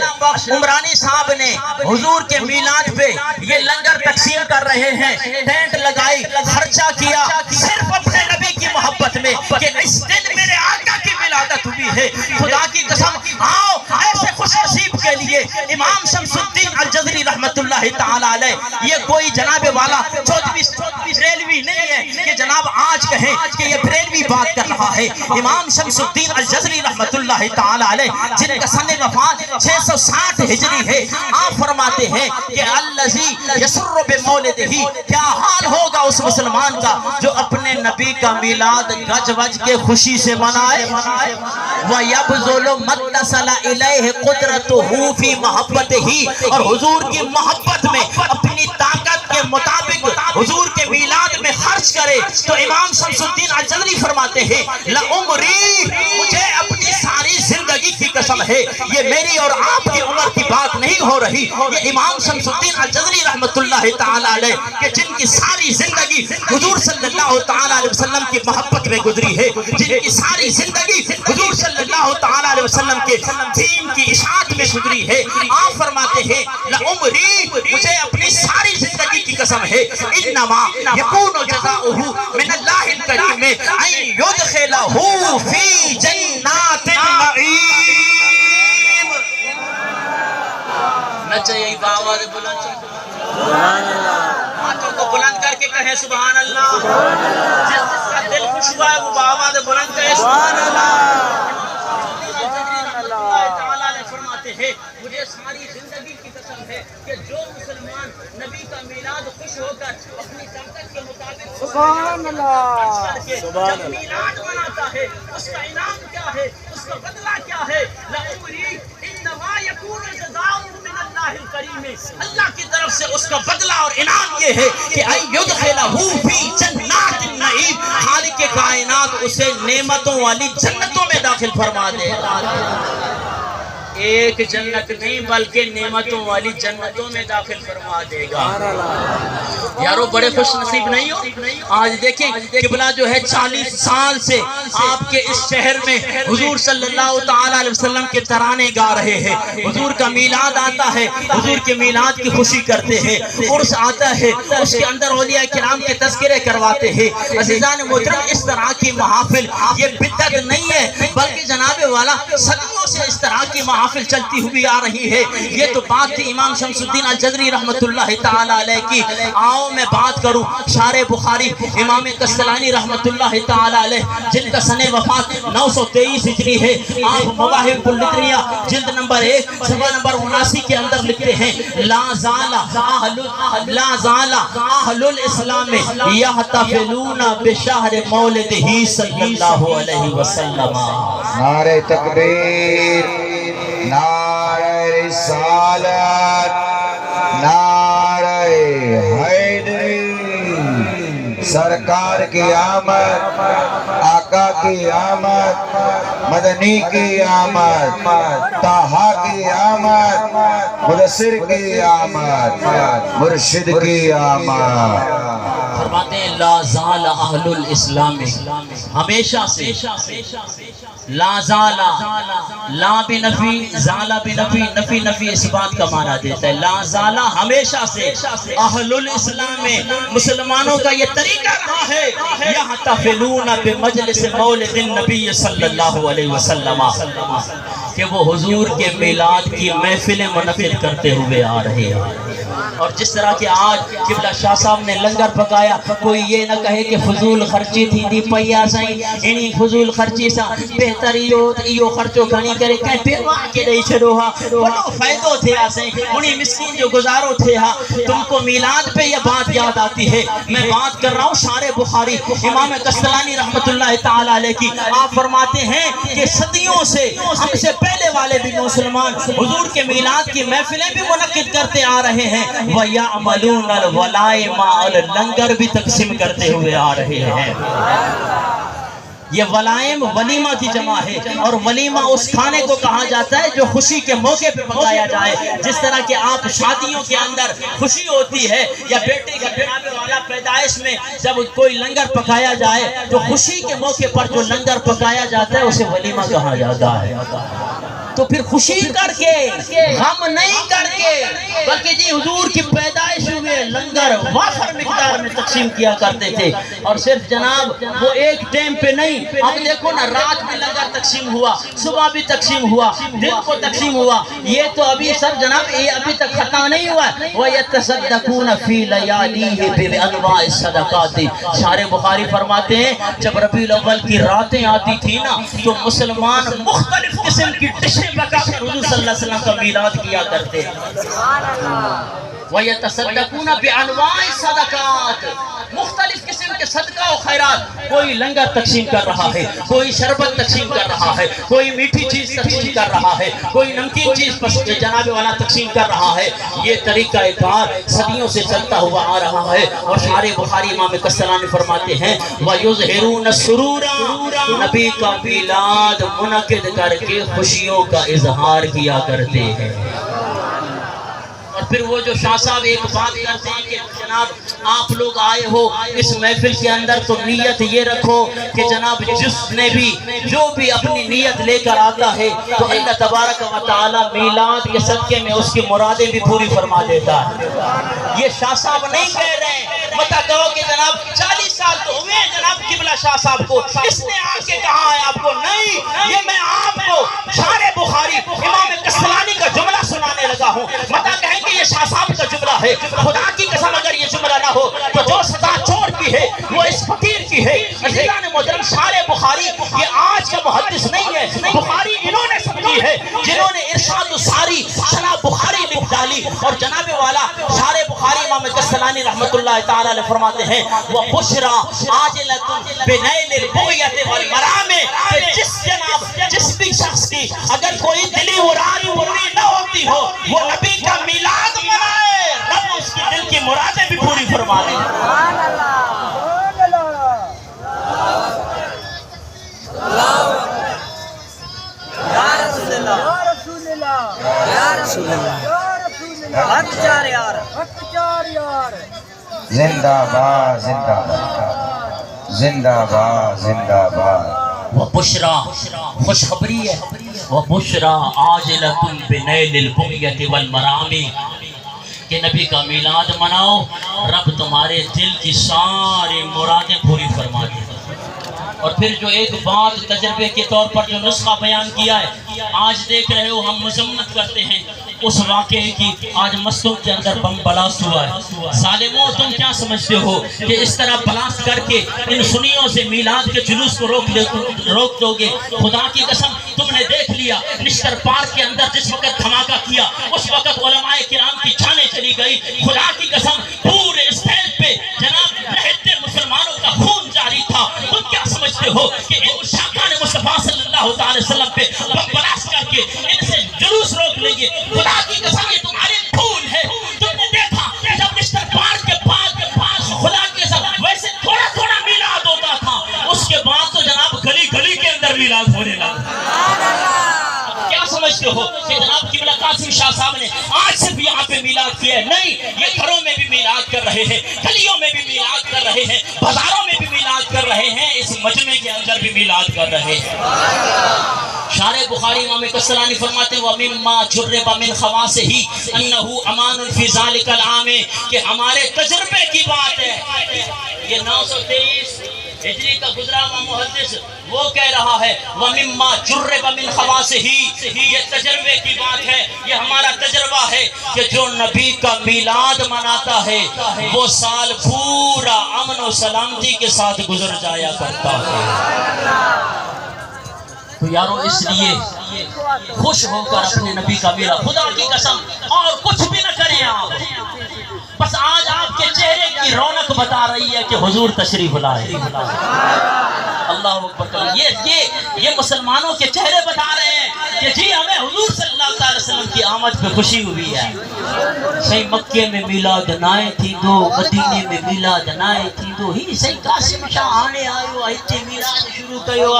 عمرانی صاحب نے حضور کے میلاد پہ یہ لنگر تقسیم کر رہے ہیں، ٹینٹ لگائی، خرچہ کیا صرف اپنے نبی کی محبت میں کہ اس دن میرے آقا کی ولادت ہوئی ہے۔ خدا کی قسم آؤ ایسے خوش نصیب کے لیے امام شمس الدین الجزری رحمت اللہ تعالی علیہ، یہ کوئی جناب والا چودھویں بریلوی نہیں ہے کہ جناب آج کہیں کہ یہ بریلوی بات کر رہا ہے۔ امام شمس الدین الجزری رحمت اللہ تعالی علیہ جن کا سن وفات 660 ہجری ہے، آپ فرماتے ہیں کہ الذی یسر بمولدہ، کیا حال ہوگا اس مسلمان کا جو اپنے نبی کا میلاد گج وج کے خوشی سے منائے۔ وَيَبْذُلُ مَتَّصَلَ إِلَيْهِ قُدْرَتُهُ فِي مَحَبَّتِهِ، اور حضور کی محبت میں اپنی طاقت کے مطابق حضور کے میلاد میں خرچ کرے تو امام شمس الدین الجزری فرماتے ہیں لعمری، مجھے اپنی ساری زندگی کی قسم ہے، یہ میری اور آپ کی عمر کی بات نہیں ہو رہی، یہ امام شمس الدین الجزری رحمت اللہ تعالی علیہ کہ جن کی ساری زندگی حضور صلی اللہ تعالی علیہ وسلم کی محبت میں گزری ہے، جن کی ساری زندگی حضور صلی اللہ تعالی علیہ وسلم کے دین کی اشاعت میں گزری ہے، آپ فرماتے ہیں لعمری، مجھے اپنی ساری زندگی کی قسم ہے، انما یکون جزاؤہ من اللہ الکریم ان یدخلہ فی جنات النعیم۔ نہ چاہیے باواز بلند ہاتھوں کو بلند کر کے کہیں سبحان اللہ، جس کا دل خوش ہوا ہے وہ باواز بلند کہے سبحان اللہ۔ فرماتے ہیں مجھے ساری زندگی کی قسم ہے کہ جو مسلمان نبی کا میلاد خوش ہو کر اپنی طاقت کے مطابق سبحان اللہ جب میلاد مناتا ہے اس کا انعام کیا ہے، اس کا بدلہ کیا ہے، لعمری انما یکون جزاؤہ من اللہ الکریم، اللہ کی طرف سے اس کا بدلہ اور انعام یہ ہے کہ ان یدخلہ فی جنات النعیم، خالق کائنات اسے نعمتوں والی جنتوں میں داخل فرما دے۔ ایک جنت نہیں بلکہ نعمتوں والی جنتوں میں داخل فرما دے گا۔ یارو بڑے خوش نصیب نہیں ہو؟ آج دیکھیں قبلہ جو ہے 40 سال سے آپ کے اس شہر میں حضور صلی اللہ تعالی علیہ وسلم کے ترانے گا رہے ہیں، حضور کا میلاد آتا ہے، حضور کے میلاد کی خوشی کرتے ہیں، عرس آتا ہے اس کے اندر اولیاء کرام کے تذکرے کرواتے ہیں۔ عزیزان محترم، اس طرح کی محافل یہ بدعت نہیں ہے بلکہ جناب والا صدیوں سے اس طرح کی محافل چلتی ہوئی آ رہی ہے۔ یہ تو بات تھی امام شمس الدین الجزری رحمت اللہ تعالی علیہ کی۔ آؤ میں بات کروں شارح بخاری امام قسطلانی رحمت اللہ تعالی علیہ جن کا سن وفات 923 ہجری ہے، آپ مواہب اللدنیہ جلد نمبر 1 صفحہ نمبر 79 کے اندر لکھتے ہیں لا زال اہل الاسلام یحتفلون بشہر مولدہ صلی اللہ علیہ وسلم۔ نعرہ تکبیر، نعرہ رسالت، نعرہ حیدری، سرکار کی آمد، آقا کی آمد، مدنی کی آمد، طہا کی آمد، مدثر کی آمد، مرشد کی آمد۔ فرماتے ہیں لا زال اہل الاسلام، ہمیشہ سے لا زالا، لا بنفی، زالا بنفی، نفی نفی اس بات کا معنی دیتا ہے. لا زالا ہمیشہ سے اہل الاسلام میں مسلمانوں کا یہ طریقہ رہا ہے یحتفلون بمجلس مولد النبی صلی اللہ علیہ وسلم، کہ وہ حضور کے میلاد کی محفلیں منعقد کرتے ہوئے آ رہے ہیں. اور جس طرح کہ آج قبلہ شاہ صاحب نے لنگر پکایا، کوئی یہ نہ کہے کہ فضول خرچی تھی دی پیا سائیں، انہی فضول خرچی سا بہتر ایو خرچو کھانی کرے کہیں پھر وہاں کے دئی چھڑو ہاں بڑو فائدو تھے آسیں انہی مسکین جو گزارو تھے ہاں. تم کو میلاد پہ یہ بات یاد آتی ہے. میں بات کر رہا ہوں شارع بخاری امام قسطلانی رحمت اللہ تعالیٰ علیہ کی. آپ فرماتے ہیں کہ صدیوں سے ہم سے پہلے والے بھی مسلمان حضور کے میلاد کی محفلیں بھی منعقد کرتے آ رہے ہیں. وَيَعْمَلُونَ الْوَلَائِمَ، لنگر بھی تقسیم کرتے ہوئے آ رہے ہیں. یہ ولائم ولیمہ کی جمع ہے، اور ولیمہ اس کھانے کو کہا جاتا ہے جو خوشی کے موقع پہ پکایا جائے. جس طرح کہ آپ شادیوں کے اندر خوشی ہوتی ہے یا بیٹے کا جناب والا پیدائش میں جب کوئی لنگر پکایا جائے تو خوشی کے موقع پر جو لنگر پکایا جاتا ہے اسے ولیمہ کہا جاتا ہے. تو پھر خوشی کر کے، غم نہیں کر کے، بلکہ جی حضور کی پیدائش ہوئے لنگر وافر مقدار میں تقسیم کیا کرتے تھے. اور صرف جناب وہ ایک ٹائم پہ نہیں، اب دیکھو نا رات میں لنگر تقسیم ہوا، صبح بھی تقسیم ہوا، دن کو تقسیم ہوا. یہ تو ابھی سر جناب یہ ابھی تک ختم نہیں ہوا ہے. وَيَتَصَدَّقُونَ فِي لَيَالِهِ بِأَنْوَاءِ الصَّدَقَاتِ. شارع بخاری فرماتے ہیں جب ربیع الاول کی راتیں آتی تھی نا تو مسلمان مختلف قسم کی ڈشیں پکا کر حضور صلی اللہ علیہ وسلم کا میلاد کیا کرتے ہیں. وَيَتَصَدَّقُونَ بِأَنْوَاءِ الصَّدَقَاتِ، مختلف قسم کے صدقہ و خیرات. کوئی لنگر تقسیم کر رہا ہے، کوئی شربت تقسیم کر رہا ہے، کوئی میٹھی چیز تقسیم کر رہا ہے، کوئی نمکین چیز جناب والا تقسیم کر رہا ہے. یہ طریقہ کار صدیوں سے چلتا ہوا آ رہا ہے. اور شارع بخاری امام قسطلانی فرماتے ہیں وَيُظْهِرُونَ السُّرُورَ، نبی کا میلاد منعقد کر کے خوشیوں کا اظہار کیا کرتے ہیں. اور پھر وہ جو شاہ صاحب ایک بات کرتے ہیں کہ جناب آپ لوگ آئے ہو اس محفل کے اندر تو نیت یہ رکھو کہ جناب جس نے بھی جو بھی اپنی نیت لے کر آتا ہے تو اللہ تبارک و تعالی میلاد کے صدقے میں اس کی مرادیں بھی پوری فرما دیتا ہے. یہ شاہ صاحب نہیں کہہ رہے ہیں. بتا کہو کہ جناب 40 سال تو ہوئے جناب قبلہ شاہ صاحب کو، اس نے آ کے کہا ہے آپ کو. نہیں، یہ میں آپ کو شارع بخاری امام قسطلانی کا جملہ سنانے لگا ہوں. بتا کہیں کہ یہ شاہ صاحب کا جملہ ہے. خدا کی قسم اگر یہ جملہ نہ ہو تو جو صدا چور کی ہے وہ اس فقیر کی ہے. عزیزان محترم، شارع بخاری یہ آج کا محدث نہیں ہے. بخاری انہوں نے سمجھی ہے جنہوں نے ارشاد الساری جناب بخاری لکھ ڈالی. اور جناب والا شارع بخاری امام قسطلانی رحمت اللہ تعالی علیہ فرماتے ہیں وَبُشْرَى عَاجِلَةٌ بِنَيْلِ الْبُغْيَةِ وَالْمَرَامِ، کہ جس بھی شخص کی اگر کوئی دلی مراد پوری نہ ہوتی ہو وہ نبی کا میلاد منائے، رب اس کی دل کی مرادیں بھی پوری فرما دیں. زندہ باد، زندہ باد، زندہ باد، زندہ باد. وَبُشْرَى، خوشخبری ہے. وَبُشْرَى عَاجِلَةٌ بِنَيْلِ الْبُغْيَةِ وَالْمَرَامِ، کہ نبی کا میلاد مناؤ، رب تمہارے دل کی ساری مرادیں پوری فرما دے. اور پھر جو ایک بات تجربے کے طور پر جو نسخہ بیان کیا ہے، آج دیکھ رہے ہو ہم مذمت کرتے ہیں اس واقعے کی. آج مسجد کے اندر بم بلاسٹ ہوا ہے. ظالموں، تم کیا سمجھتے ہو کہ اس طرح بلاسٹ کر کے ان سنیوں سے میلاد کے جلوس کو روک دو گے؟ خدا کی قسم تم نے دیکھ لیا نشتر پارک کے اندر جس وقت دھماکہ کیا اس وقت علماء کرام کی جانیں چلی گئی. خدا کی قسم پورے اسٹیج پہ جناب رہتے مسلمانوں کا خون جاری تھا. تم کیا سمجھتے ہو کہ ان شاکان مصطفیٰ صلی اللہ تعالی وسلم پہ بم بلاسٹ کر کے ان سے جلوس روک لیں گے؟ خدا کی قسم یہ تمہارے پھول ہے. تم نے دیکھا جب مسٹر پارک کے پاس خدا کی قسم ویسے تھوڑا تھوڑا میلاد ہوتا تھا، اس کے بعد تو جناب گلی گلی کے اندر میلاد ہونے لگا. کیا سمجھتے ہو کہ جناب قبلہ قاسم شاہ صاحب نے آج صرف یہاں پہ میلاد کیا ہے؟ نہیں، یہ گھروں میں بھی میلاد کر رہے ہیں، گلیوں میں بھی میلاد کر رہے رہے ہیں، بازاروں میں بھی میلاد کر رہے ہیں، اس مجمع کے اندر بھی میلاد کر رہے ہیں۔ شارح بخاری امام کسرانی فرماتے ہیں وَمِمَّا جُرِّبَ مِنْ خَوَاسِهِ أَنَّهُ أَمَانٌ فِي ذَلِكَ الْعَامِ، کہ ہمارے تجربے کی بات ہے۔ یہ 923 ہجری کا گزرا ہوا محدث وہ کہہ رہا ہے وَمِمَّا جُرِّبَ مِنْ خَوَاسِهِ، یہ تجربے کی بات ہے، یہ ہمارا تجربہ ہے کہ جو نبی کا میلاد مناتا ہے وہ سال پورا امن و سلامتی کے ساتھ گزر جایا کرتا ہے۔ تو یارو اس لیے خوش ہو کر اپنے نبی کا میلاد، خدا کی قسم اور کچھ بھی نہ کریں آپ، بس آج آپ کے چہرے کی رونق بتا رہی ہے کہ حضور تشریف لائے۔ اللہ اکبر، یہ مسلمانوں کے چہرے بتا رہے ہیں کہ جی ہمیں حضور صلی اللہ علیہ وسلم کی آمد پہ خوشی ہوئی ہے۔ صحیح مکے میں میلاد نائے تھی دو، مدینے میں میلاد نائے تھی دو، ہی صحیح قاسم شاہ آنے آئیو آئیتے میلاد شروع کیو۔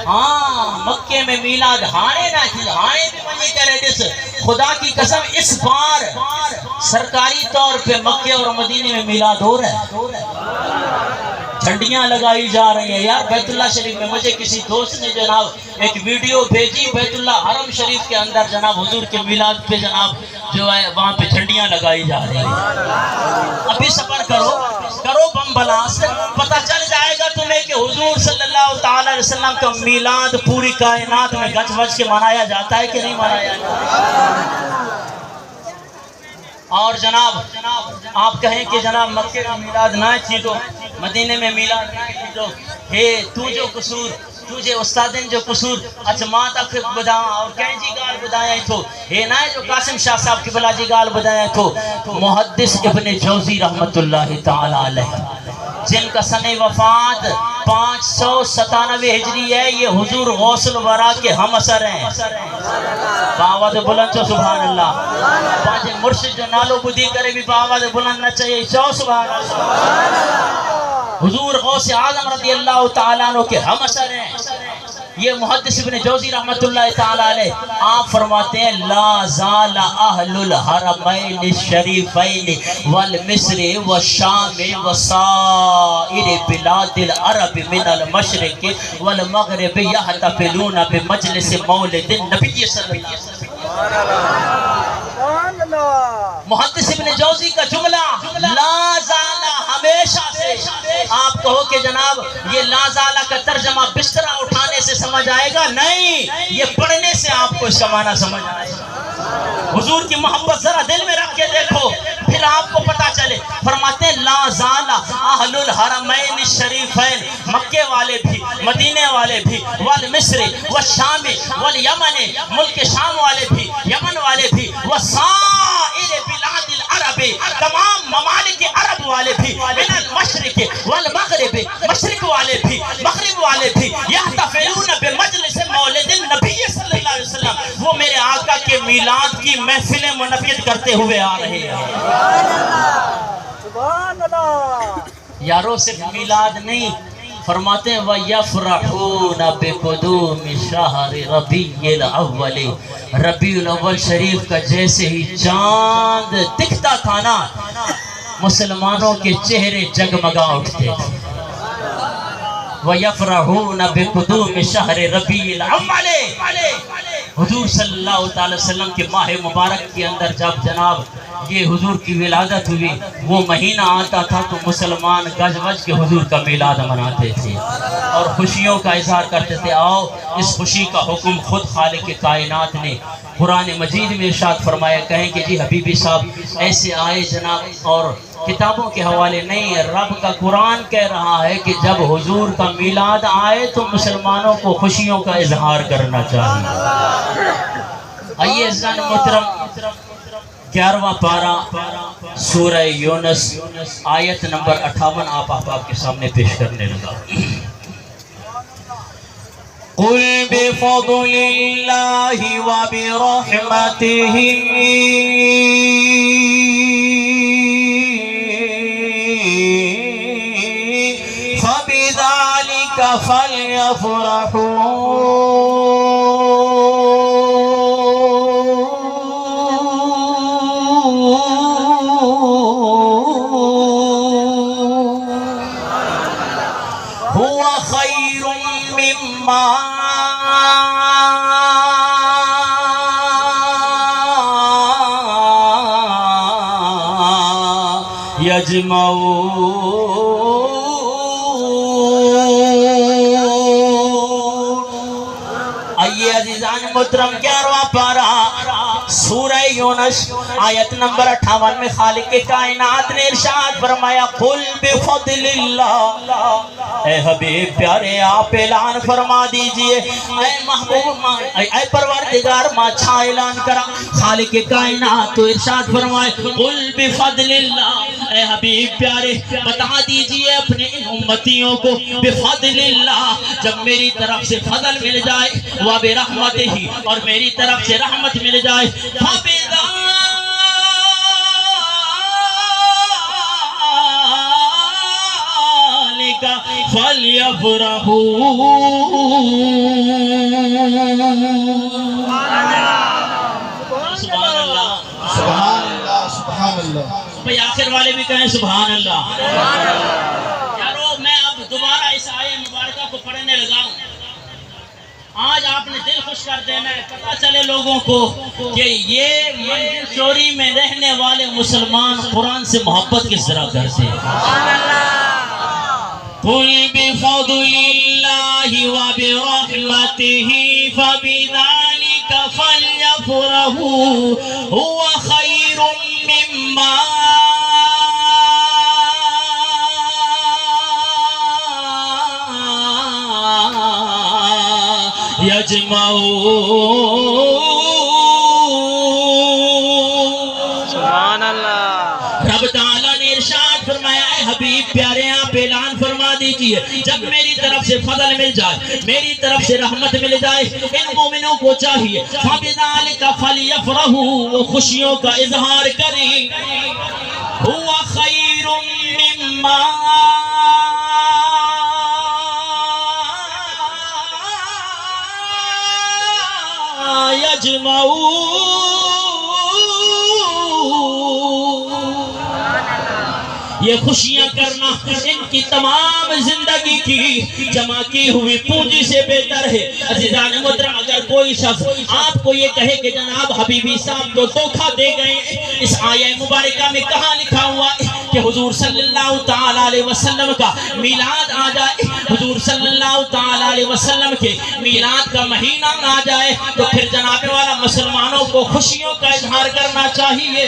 ہاں مکے میں میلاد ہانے نہ تھی، ہانے بھی منی کرے دس۔ خدا کی قسم اس بار سرکاری طور پہ مکے اور مدینے میں میلاد ہو رہا ہے، جھنڈیاں لگائی جا رہی ہیں۔ یار بیت اللہ شریف میں مجھے کسی دوست نے جناب ایک ویڈیو بھیجی، بیت اللہ حرم شریف کے اندر جناب حضور کے میلاد پہ جناب جو ہے وہاں پہ جھنڈیاں لگائی جا رہی ہیں۔ ابھی سفر کرو بم بلاسٹ، پتہ چل جائے گا تمہیں کہ حضور صلی اللہ تعالی علیہ وسلم کا میلاد پوری کائنات میں گج وج کے منایا جاتا ہے کہ نہیں منایا جاتا۔ اور جناب آپ کہیں کہ جناب مکے میں میلاد نہ تھی تو مدینے میں میلاد نہ تھی تو ہے تو جو قصور تجھے استادن جو قصور اچھا ماں تک بداں اور کہیں جی گال بدایا تھو ہے نا جو قاسم شاہ صاحب کی بلا جی گال بدایا تھو۔ محدث ابن جوزی رحمت اللہ تعالی علیہ جن کا سن وفات 597 ہجری ہے، یہ حضور غوث الورا کے ہم اثر ہیں۔ باواد بلند چو سبحان اللہ، پانچے مرشد جو نالو بدھی کرے بھی باواد بلند نہ چاہیے چو سبحان اللہ۔ حضور غوث اعظم رضی اللہ تعالیٰ عنہ کے ہم اثر ہیں۔ یہ محدث ابن جوزی رحمت اللہ تعالیٰ علیہ آپ فرماتے ہیں لا زال اہل الحرمین الشریفین والمصر والشام وسائر بلاد العرب من المشرق والمغرب یحتفلون بمجلس مولد النبی صلی اللہ علیہ وسلم۔ محدث ابن جوزی کا جملہ لا زال ہمیشہ سے، آپ کہو کہ جناب یہ لا زالہ کا ترجمہ بسترہ اٹھانے سے سمجھ آئے گا، نہیں، یہ پڑھنے سے آپ کو اس کا معنی سمجھ آئے گا۔ حضور کی محبت ذرا دل میں رکھ کے دیکھو پھر آپ کو پتا چلے۔ فرماتے ہیں لا زال اہل الحرمین الشریفین، مکے والے بھی مدینے والے بھی، والمصر والشام والیمن، ملک شام والے بھی یمن والے بھی، وسائر بلاد العرب، تمام ممالک عرب والے بھی، من المشرق والمغرب، مشرق والے بھی مغرب والے بھی، یحتفلون بمجلس مولد النبی صلی اللہ علیہ وسلم، وہ میرے آقا کے میلاد کی محفلیں منعقد کرتے ہوئے آ رہے ہیں۔ سبحان اللہ۔ یارو صرف میلاد نہیں، فرماتے ہیں وَيَفْرَحُونَ بِقُدُومِ شَهْرِ رَبِيعِ الْأَوَّلِ، ربیع الاول شریف کا جیسے ہی چاند دکھتا تھا نا مسلمانوں کے چہرے جگمگا اٹھتے تھے۔ وَيَفْرَحُونَ بِقُدُومِ شَهْرِ رَبِيعِ الْأَوَّلِ، حضور صلی اللہ تعالی وسلم کے ماہ مبارک کے اندر جب جناب یہ حضور کی ولادت ہوئی، وہ مہینہ آتا تھا تو مسلمان گج وج کے حضور کا میلاد مناتے تھے اور خوشیوں کا اظہار کرتے تھے۔ آؤ اس خوشی کا حکم خود خالق کائنات نے قرآن مجید میں ارشاد فرمایا۔ کہیں کہ جی حبیبی صاحب ایسے آئے جناب اور کتابوں کے حوالے نہیں، رب کا قرآن کہہ رہا ہے کہ جب حضور کا میلاد آئے تو مسلمانوں کو خوشیوں کا اظہار کرنا چاہیے۔ آئیے عزیزان محترم 11واں پارہ سورہ یونس آیت نمبر 58 آپ احباب کے سامنے پیش کرنے لگا۔ قُلْ بِفَضْلِ اللَّهِ وَبِرَحْمَتِهِ فَبِذَلِكَ فَلْيَفْرَحُوا آئیے عزیزان محترم 11واں پارہ سورہ یونس آیت نمبر 58 میں خالق کائنات نے ارشاد فرمایا قل بفضل اللہ، اے حبیب پیارے آپ اعلان فرما دیجئے، اے محبوب اے پروردگار ما چھا اعلان کرا خالق کائنات تو ارشاد فرمائے قل بفضل اللہ، اے حبیب پیارے بتا دیجئے اپنے ان امتیوں کو بفضل اللہ، جب میری طرف سے فضل مل جائے وَبِرَحْمَتِهِ اور میری طرف سے رحمت مل جائے فَبِذَلِكَ فَلْيَفْرَحُوا۔ سبحان اللہ، سبحان اللہ، سبحان اللہ۔ بھئی آخر والے بھی کہیں سبحان اللہ۔ یارو میں اب دوبارہ اس آیہ مبارکہ کو پڑھنے لگا ہوں، آج آپ نے دل خوش کر دینا ہے، پتہ چلے لوگوں کو کہ یہ منزل چوری میں رہنے والے مسلمان قرآن سے محبت کس طرح کرتے ہیں۔ قُلْ بِفَضْلِ اللَّهِ وَبِرَحْمَتِهِ فَبِذَلِكَ فَلْيَفْرَحُوا هُوَ خَيْرٌ مِّمَّا سبحان اللہ۔ رب تعالیٰ نے ارشاد فرمایا اے حبیب پیارے آپ اعلان فرما دیجئے جب میری طرف سے فضل مل جائے، میری طرف سے رحمت مل جائے، ان مومنوں کو چاہیے فَبِذَلِكَ فَلْيَفْرَحُوا، وہ خوشیوں کا اظہار کریں، هُوَ خَيْرٌ مِّمَّا یہ خوشیاں کرنا ان کی تمام زندگی کی جمع کی ہوئی پونجی سے بہتر ہے۔ عزیزان محترم اگر کوئی شخص آپ کو یہ کہے کہ جناب حبیبی صاحب تو دھوکہ دے گئے، اس آیہ مبارکہ میں کہاں لکھا ہوا ہے کہ حضور صلی اللہ تعالیٰ علیہ وسلم کا میلاد آ جائے، حضور صلی اللہ تعالیٰ علیہ وسلم کے میلاد کا مہینہ آ جائے تو پھر جناب والا مسلمانوں کو خوشیوں کا اظہار کرنا چاہیے۔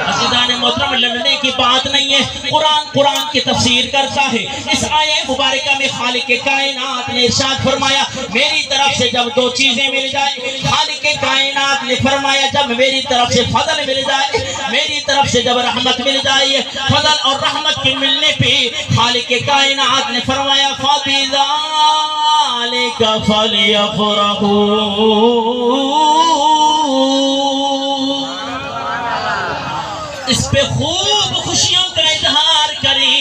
عزیزان محترم لڑنے کی بات نہیں ہے، قرآن کی تفسیر کرتا ہے۔ اس آیہ مبارکہ میں خالق کائنات نے ارشاد فرمایا میری طرف سے جب دو چیزیں مل جائیں، خالق کائنات نے فرمایا جب میری طرف سے فضل مل جائے، میری طرف سے جب رحمت مل جائے، فضل اور رحمت کے ملنے پہ خالق کائنات نے فرمایا فَبِذَلِكَ فَلْيَفْرَحُوا، اس پہ خوب خوشیوں کا اظہار کریں۔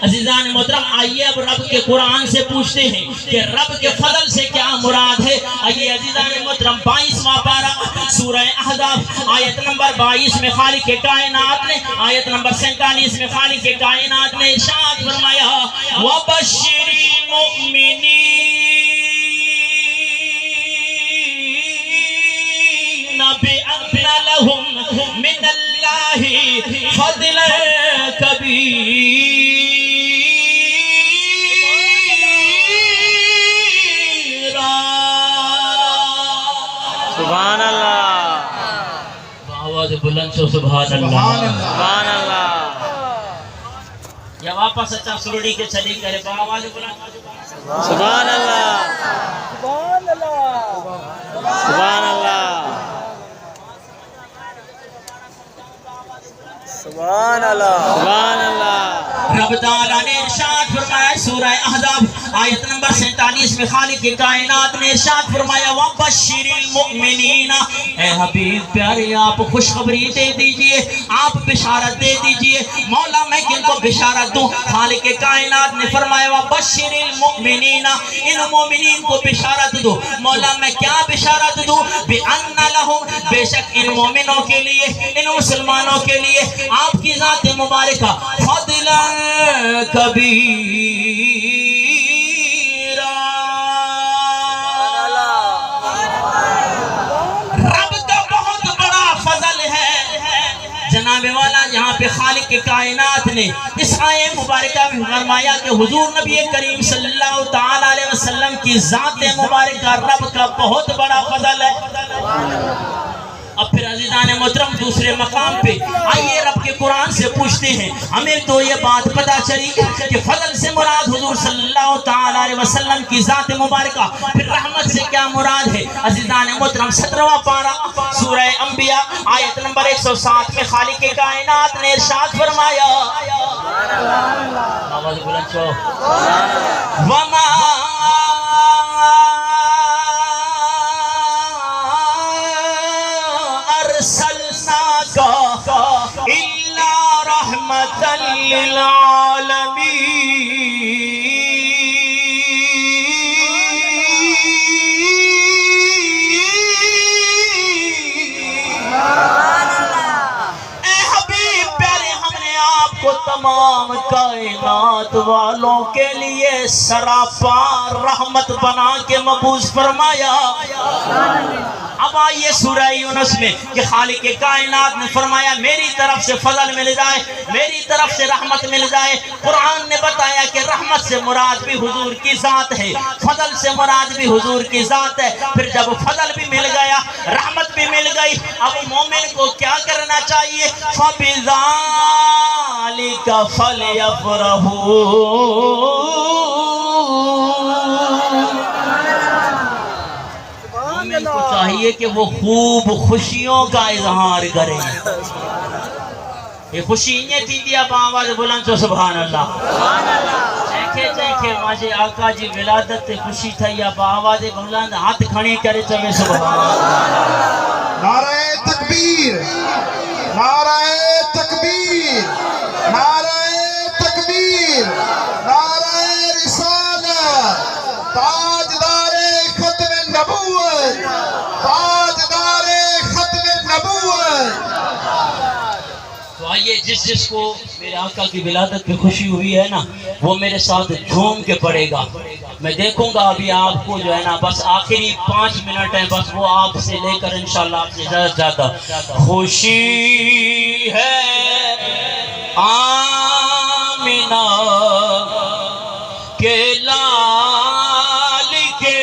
عزیزان محترم آئیے اب رب کے قرآن سے پوچھتے ہیں کہ رب کے فضل سے کیا مراد ہے۔ آئیے عزیزان محترم 22واں پارہ سورہ احزاب آیت نمبر 22 میں خالق کائنات نے، آیت نمبر 47 میں خالق کائنات نے ارشاد فرمایا وَبَشِّرِ الْمُؤْمِنِينَ بِأَنَّ لَهُم مِّنَ اللَّهِ فَضْلًا كَبِيرًا۔ سبحان اللہ، آواز بلند سے سبحان اللہ، سبحان اللہ۔ یا واپس اچھا سرڑی کے چلی کرے آواز بلند، سبحان اللہ، سبحان اللہ، سبحان اللہ، سبحان اللہ۔ رب تعالیٰ نے ارشاد فرمایا سورہ احزاب آیت نمبر 47 میں خالق کائنات نے ارشاد فرمایا وَبَشِّرِ الْمُؤْمِنِينَ، اے حبیب پیارے آپ خوشخبری دے دیجئے، آپ بشارت دے دیجئے۔ مولا میں کن کو بشارت دوں؟ خالق کائنات نے فرمایا وَبَشِّرِ الْمُؤْمِنِينَ، ان مومنین کو بشارت دو۔ مولا میں کیا بشارت دوں؟ بِأَنَّ لَهُمْ، بے شک ان مومنوں کے لیے، ان مسلمانوں کے لیے آپ کی ذات مبارکہ فضلا کبیرا، رب کا بہت بڑا فضل ہے، جناب والا یہاں پہ خالق کے کائنات نے اس آیے مبارکہ میں فرمایا کہ حضور نبی کریم صلی اللہ تعالی علیہ وسلم کی ذات مبارکہ رب کا بہت بڑا فضل ہے۔ اب پھر عزیزان محترم دوسرے مقام پہ آئیے رب کے قرآن سے پوچھتے ہیں، ہمیں تو یہ بات پتہ چلی کہ فضل سے مراد حضور صلی اللہ تعالی علیہ وسلم کی ذات مبارکہ، پھر رحمت سے کیا مراد ہے؟ عزیزان محترم 17واں پارہ سورہ انبیاء آیت نمبر 107 میں خالق کے کائنات نے ارشاد فرمایا، آواز بلند چھو، وَمَا أرسلناك إلا رحمة للعالمين۔ اے حبیب پیارے، ہم نے آپ کو تمام کائنات والوں کے لیے سراپا رحمت بنا کے مبعوث فرمایا۔ اب آئیے سورہ یونس میں کہ خالق کائنات نے فرمایا میری طرف سے فضل مل جائے، میری طرف سے رحمت مل جائے۔ قرآن نے بتایا کہ رحمت سے مراد بھی حضور کی ذات ہے، فضل سے مراد بھی حضور کی ذات ہے۔ پھر جب فضل بھی مل گیا، رحمت بھی مل گئی، اب مومن کو کیا کرنا چاہیے؟ فَبِذَلِكَ فَلْيَفْرَحُوا۔ مومن کو چاہیے کہ وہ خوب خوشیوں کا اظہار کرے۔ یہ خوشی نہیں تھی دیا آواز بلند تو سبحان اللہ۔ چیکھے ماجھے آقا جی ولادت تے خوشی تھا یا آواز بلند ہاتھ کھڑی کرے چوے سبحان اللہ۔ نعرہ تکبیر، نعرہ تکبیر، نعرہ تکبیر، نعرہ رسالت، تاجدار ختم نبوت، تاجدار ختم نبوت۔ تو آئیے جس کو میرے آقا کی ولادت پہ خوشی ہوئی ہے نا، وہ میرے ساتھ جھوم کے پڑے گا۔ میں دیکھوں گا ابھی آپ کو جو ہے نا بس آخری 5 منٹ ہیں، بس وہ آپ سے لے کر انشاءاللہ آپ سے زیادہ خوشی ہے آمینہ کے لال کے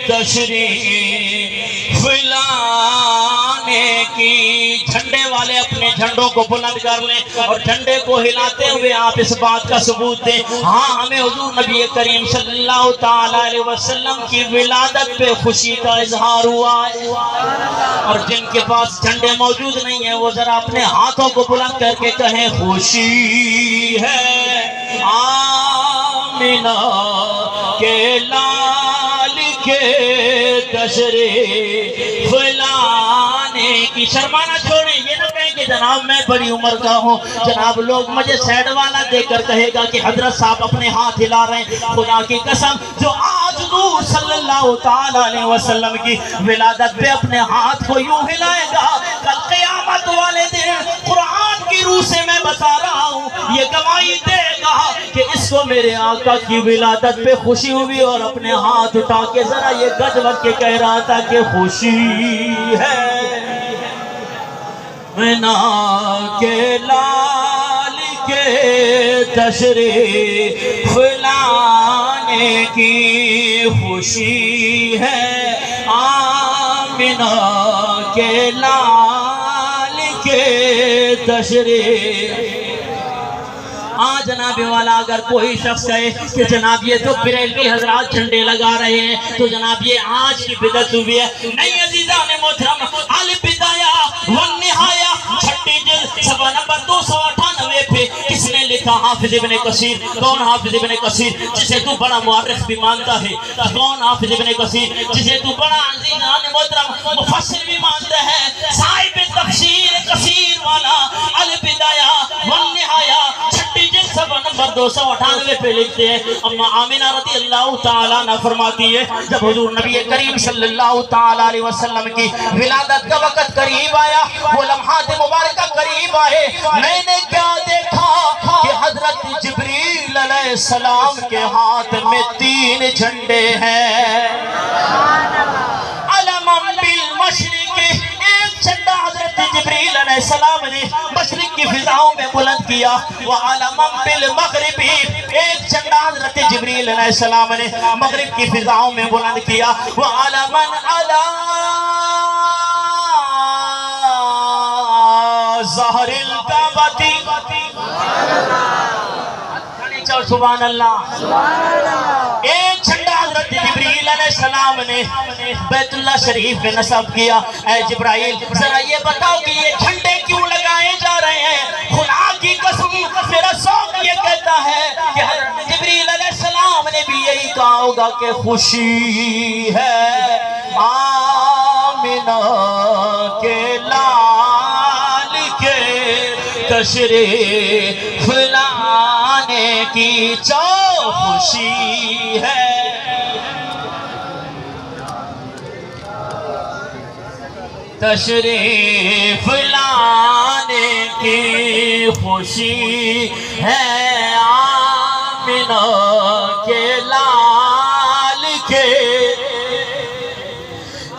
تشریف لانے کی۔ جھنڈے والے اپنے جھنڈوں کو بلند کر لیں اور جھنڈے کو ہلاتے ہوئے آپ اس بات کا ثبوت دیں، ہاں ہمیں حضور نبی کریم صلی اللہ تعالی علیہ وسلم کی ولادت پہ خوشی کا اظہار ہوا ہے۔ اور جن کے پاس جھنڈے موجود نہیں ہیں وہ ذرا اپنے ہاتھوں کو بلند کر کے کہیں خوشی ہے آمینہ کے لال کے تشریف لانے کی۔ شرمانا چھوڑیں، یہ نہ کہیں کہ جناب میں بڑی عمر کا ہوں، جناب لوگ مجھے سیڈ والا دیکھ کر کہے گا کہ حضرت صاحب اپنے ہاتھ ہلا رہے ہیں۔ خدا کی قسم جو آج حضور صلی اللہ تعالی علیہ وسلم کی ولادت پہ اپنے ہاتھ کو یوں ہلائے گا، کل قیامت والے دن قرآن کی روح سے میں بتا رہا ہوں یہ گواہی دے گا کہ اس کو میرے آقا کی ولادت پہ خوشی ہوئی، اور اپنے ہاتھ اٹھا کے ذرا یہ گج وگ کے کہہ رہا تھا کہ خوشی ہے منا کے لال کے تشریف لانے کی، خوشی ہے آمینہ کے لال کے تشریف۔ جناب والا اگر کوئی شخص کہے کہ جناب یہ تو بریلوی حضرات جھنڈے لگا رہے ہیں تو جناب یہ آج کی بدعت ہوئی ہے، نہیں عزیزان محترم، البدایہ والنہایہ 6 جلد صفحہ نمبر 298 پہ کس نے لکھا؟ حافظ ابن کثیر۔ کون حافظ ابن کثیر؟ جسے تو بڑا مورخ بھی مانتا ہے۔ کون حافظ ابن کثیر؟ جسے تو بڑا عزیزان محترم مفسر بھی مانتا ہے، صاحب تفسیر کثیر والا البدایہ والنہایہ 6 جلد صفحہ نمبر 298 پہ لکھتے ہیں، اما آمینہ رضی اللہ تعالیٰ عنہ فرماتی ہے جب حضور نبی کریم صلی اللہ تعالیٰ علیہ وسلم کی ولادت کا وقت قریب آیا، وہ لمحات مبارکہ قریب آئے، میں نے کیا دیکھا کہ حضرت جبریل علیہ السلام کے ہاتھ میں 3 جھنڈے ہیں۔ علم بالمشرق، ایک جھنڈا حضرت جبریل علیہ السلام نے مشرق کی فضاؤں میں بلند کیا وَعَلَمًا بِالْمَغْرِبِ ایک جھنڈا حضرت جبریل علیہ السلام نے مغرب کی فضاؤں میں بلند کیا وَعَلَمًا عَلَىٰ ظَهْرِ الْكَعْبَةِ سبحان اللہ ایک جھنڈا حضرت جبریل علیہ السلام نے بیت اللہ شریف میں نصب کیا اے جبرائیل ذرا یہ بتاؤ کہ یہ جھنڈے کیوں لگائے جا رہے ہیں خدا کی قسم میرا شوق یہ کہتا ہے کہ حضرت جبریل علیہ السلام نے بھی یہی کہا ہوگا کہ خوشی ہے آمنہ کے لال کے تشریف لانے کی خوشی ہے تشریف لانے کی خوشی ہے آمنہ کے لال کے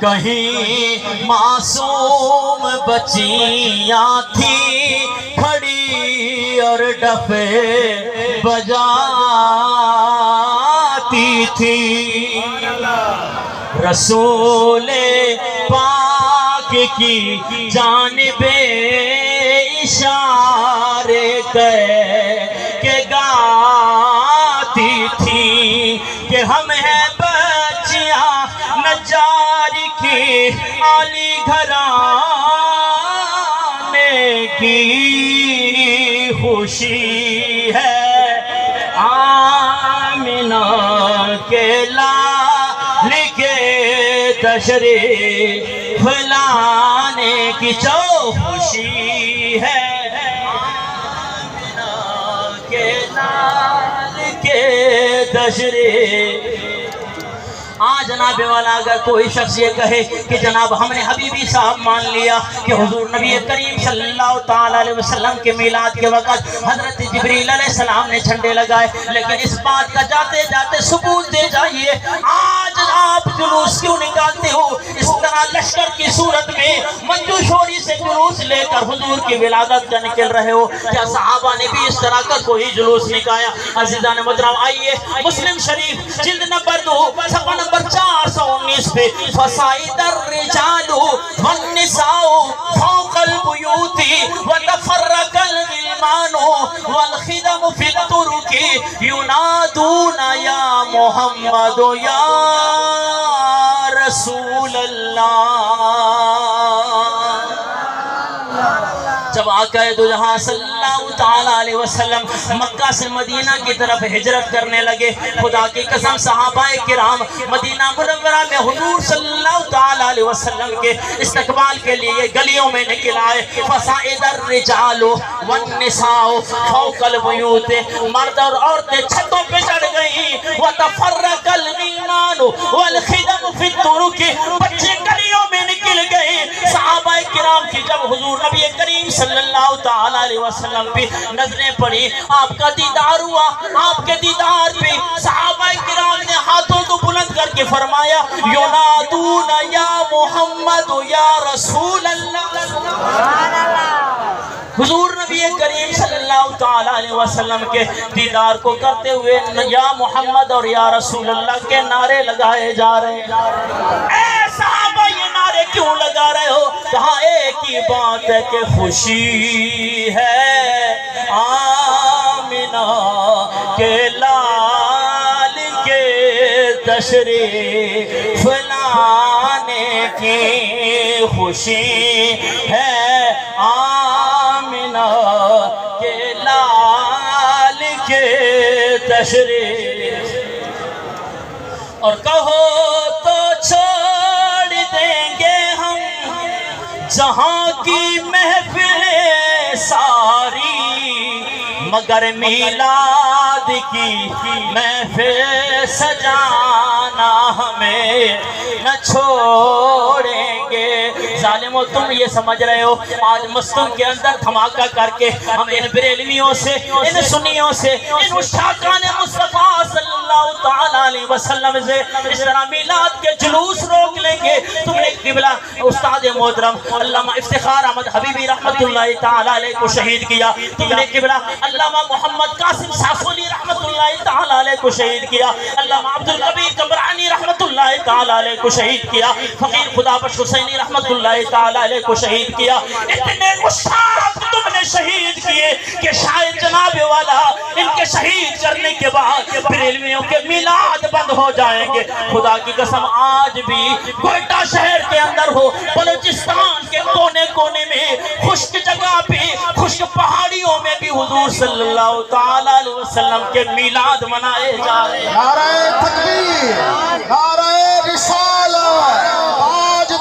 کہیں معصوم بچیاں تھی کھڑی اور ڈفے بجاتی تھی رسول پاک کی جانب اشارے کہ گاتی تھی کہ ہم ہیں بچیاں نجار کی عالی گھرانے کی خوشی ہے آمنہ کے لال کے تشریف لانے کی خوشی ہے آمنہ کے لال کے تشریف جناب والا اگر کوئی شخص یہ کہے کہ جناب ہم نے حبیبی صاحب مان لیا کہ حضور نبی کریم صلی اللہ تعالیٰ علیہ وسلم کے میلاد کے وقت حضرت جبریل علیہ السلام نے جھنڈے لگائے لیکن اس بات کا جاتے جاتے ثبوت دے جائیے آج آپ جلوس کیوں نکالتے ہو اس طرح لشکر کی صورت میں منجو شوری سے جلوس لے کر حضور کی ولادت کا نکل رہے ہو کیا صحابہ نے بھی اس طرح کا کوئی جلوس نکایا عزیزان محترم آئیے مسلم شریف جلد نمبر 2 صفحہ نمبر 419 پہ فَصَعِدَ الرِّجَالُ وَالنِّسَاءُ فَوْقَ الْبُيُوتِ وَتَفَرَّقَ الْغِلْمَانُ وَالْخِدَمُ فِي الطُّرُقِ يُنَادُونَ يَا مُحَمَّدُ يَا رَسُولَ اللَّهِ جب آقا دو جہاں صلی اللہ تعالیٰ علیہ وسلم مکہ سے مدینہ کی طرف ہجرت کرنے لگے خدا کی قسم صحابہ کرام مدینہ منورہ میں حضور صلی اللہ تعالیٰ علیہ وسلم کے استقبال کے لیے گلیوں میں نکل آئے فَصَعِدَ الرِّجَالُ وَالنِّسَاءُ فَوْقَ الْبُيُوتِ مرد اور عورتیں چھتوں پہ چڑھ گئیں وَتَفَرَّقَ الْغِلْمَانُ وَالْخِدَمُ فِي الطُّرُقِ بچے گلیوں میں نکل گئے صحابہ کرام کی جب حضور نبی کریم صلی اللہ تعالیٰ علیہ وسلم پہ نظریں پڑی آپ کا دیدار ہوا آپ کے دیدار پہ صحابہ کرام نے ہاتھوں کو بلند کر کے فرمایا یونادون یا محمد یا رسول اللہ حضور نبی کریم صلی اللہ تعالیٰ علیہ وسلم کے دیدار کو کرتے ہوئے یا محمد اور یا رسول اللہ کے نعرے لگائے جا رہے ہیں اے صحابہ یہ نعرے کیوں لگا رہے ہو کہاں ایک ہی بات ہے کہ خوشی ہے آمنہ کے لال کے تشریف لانے کی خوشی ہے آمنہ کے لال کے تشریف اور کہو تو چھوڑ دیں گے ہم جہاں کی محفل ساری مگر میلاد کی محفل سجانا ہمیں نہ چھوڑیں گے۔ ظالمو تم یہ سمجھ رہے ہو آج مستن کے اندر دھماکہ کر کے ہم ان بریلویوں سے، ان سنیوں سے، ان مشتاقان مصطفیٰ صلی اللہ تعالیٰ علیہ وسلم سے اس طرح میلاد کے جلوس روک لیں گے۔ تم نے قبلہ استاد محترم علامہ افتخار احمد حبیبی رحمت اللہ تعالیٰ علیہ کو شہید کیا، تم نے قبلہ علامہ محمد قاسم ساسونی رحمت اللہ تعالیٰ علیہ کو شہید کیا، علامہ عبدالقبیر قمرانی رحمت اللہ تعالیٰ علیہ کو شہید کیا، فقیر خدا بخش حسینی رحمت اللہ تعالیٰ علیہ کو شہید کیا۔ اتنے مشتاق تم نے شہید کیے کہ شاید جناب والا ان کے شہید کرنے کے بعد بریلویوں کے میلاد بند ہو جائیں گے۔ خدا کی قسم آج بھی کوئٹہ شہر کے اندر ہو، بلوچستان کے کونے کونے میں، خشک جگہ پہ، خشک پہاڑیوں میں بھی حضور صلی اللہ تعالیٰ علیہ وسلم کے میلاد منائے جا رہے ہیں۔ نعرہ تکبیر، نعرہ رسالت،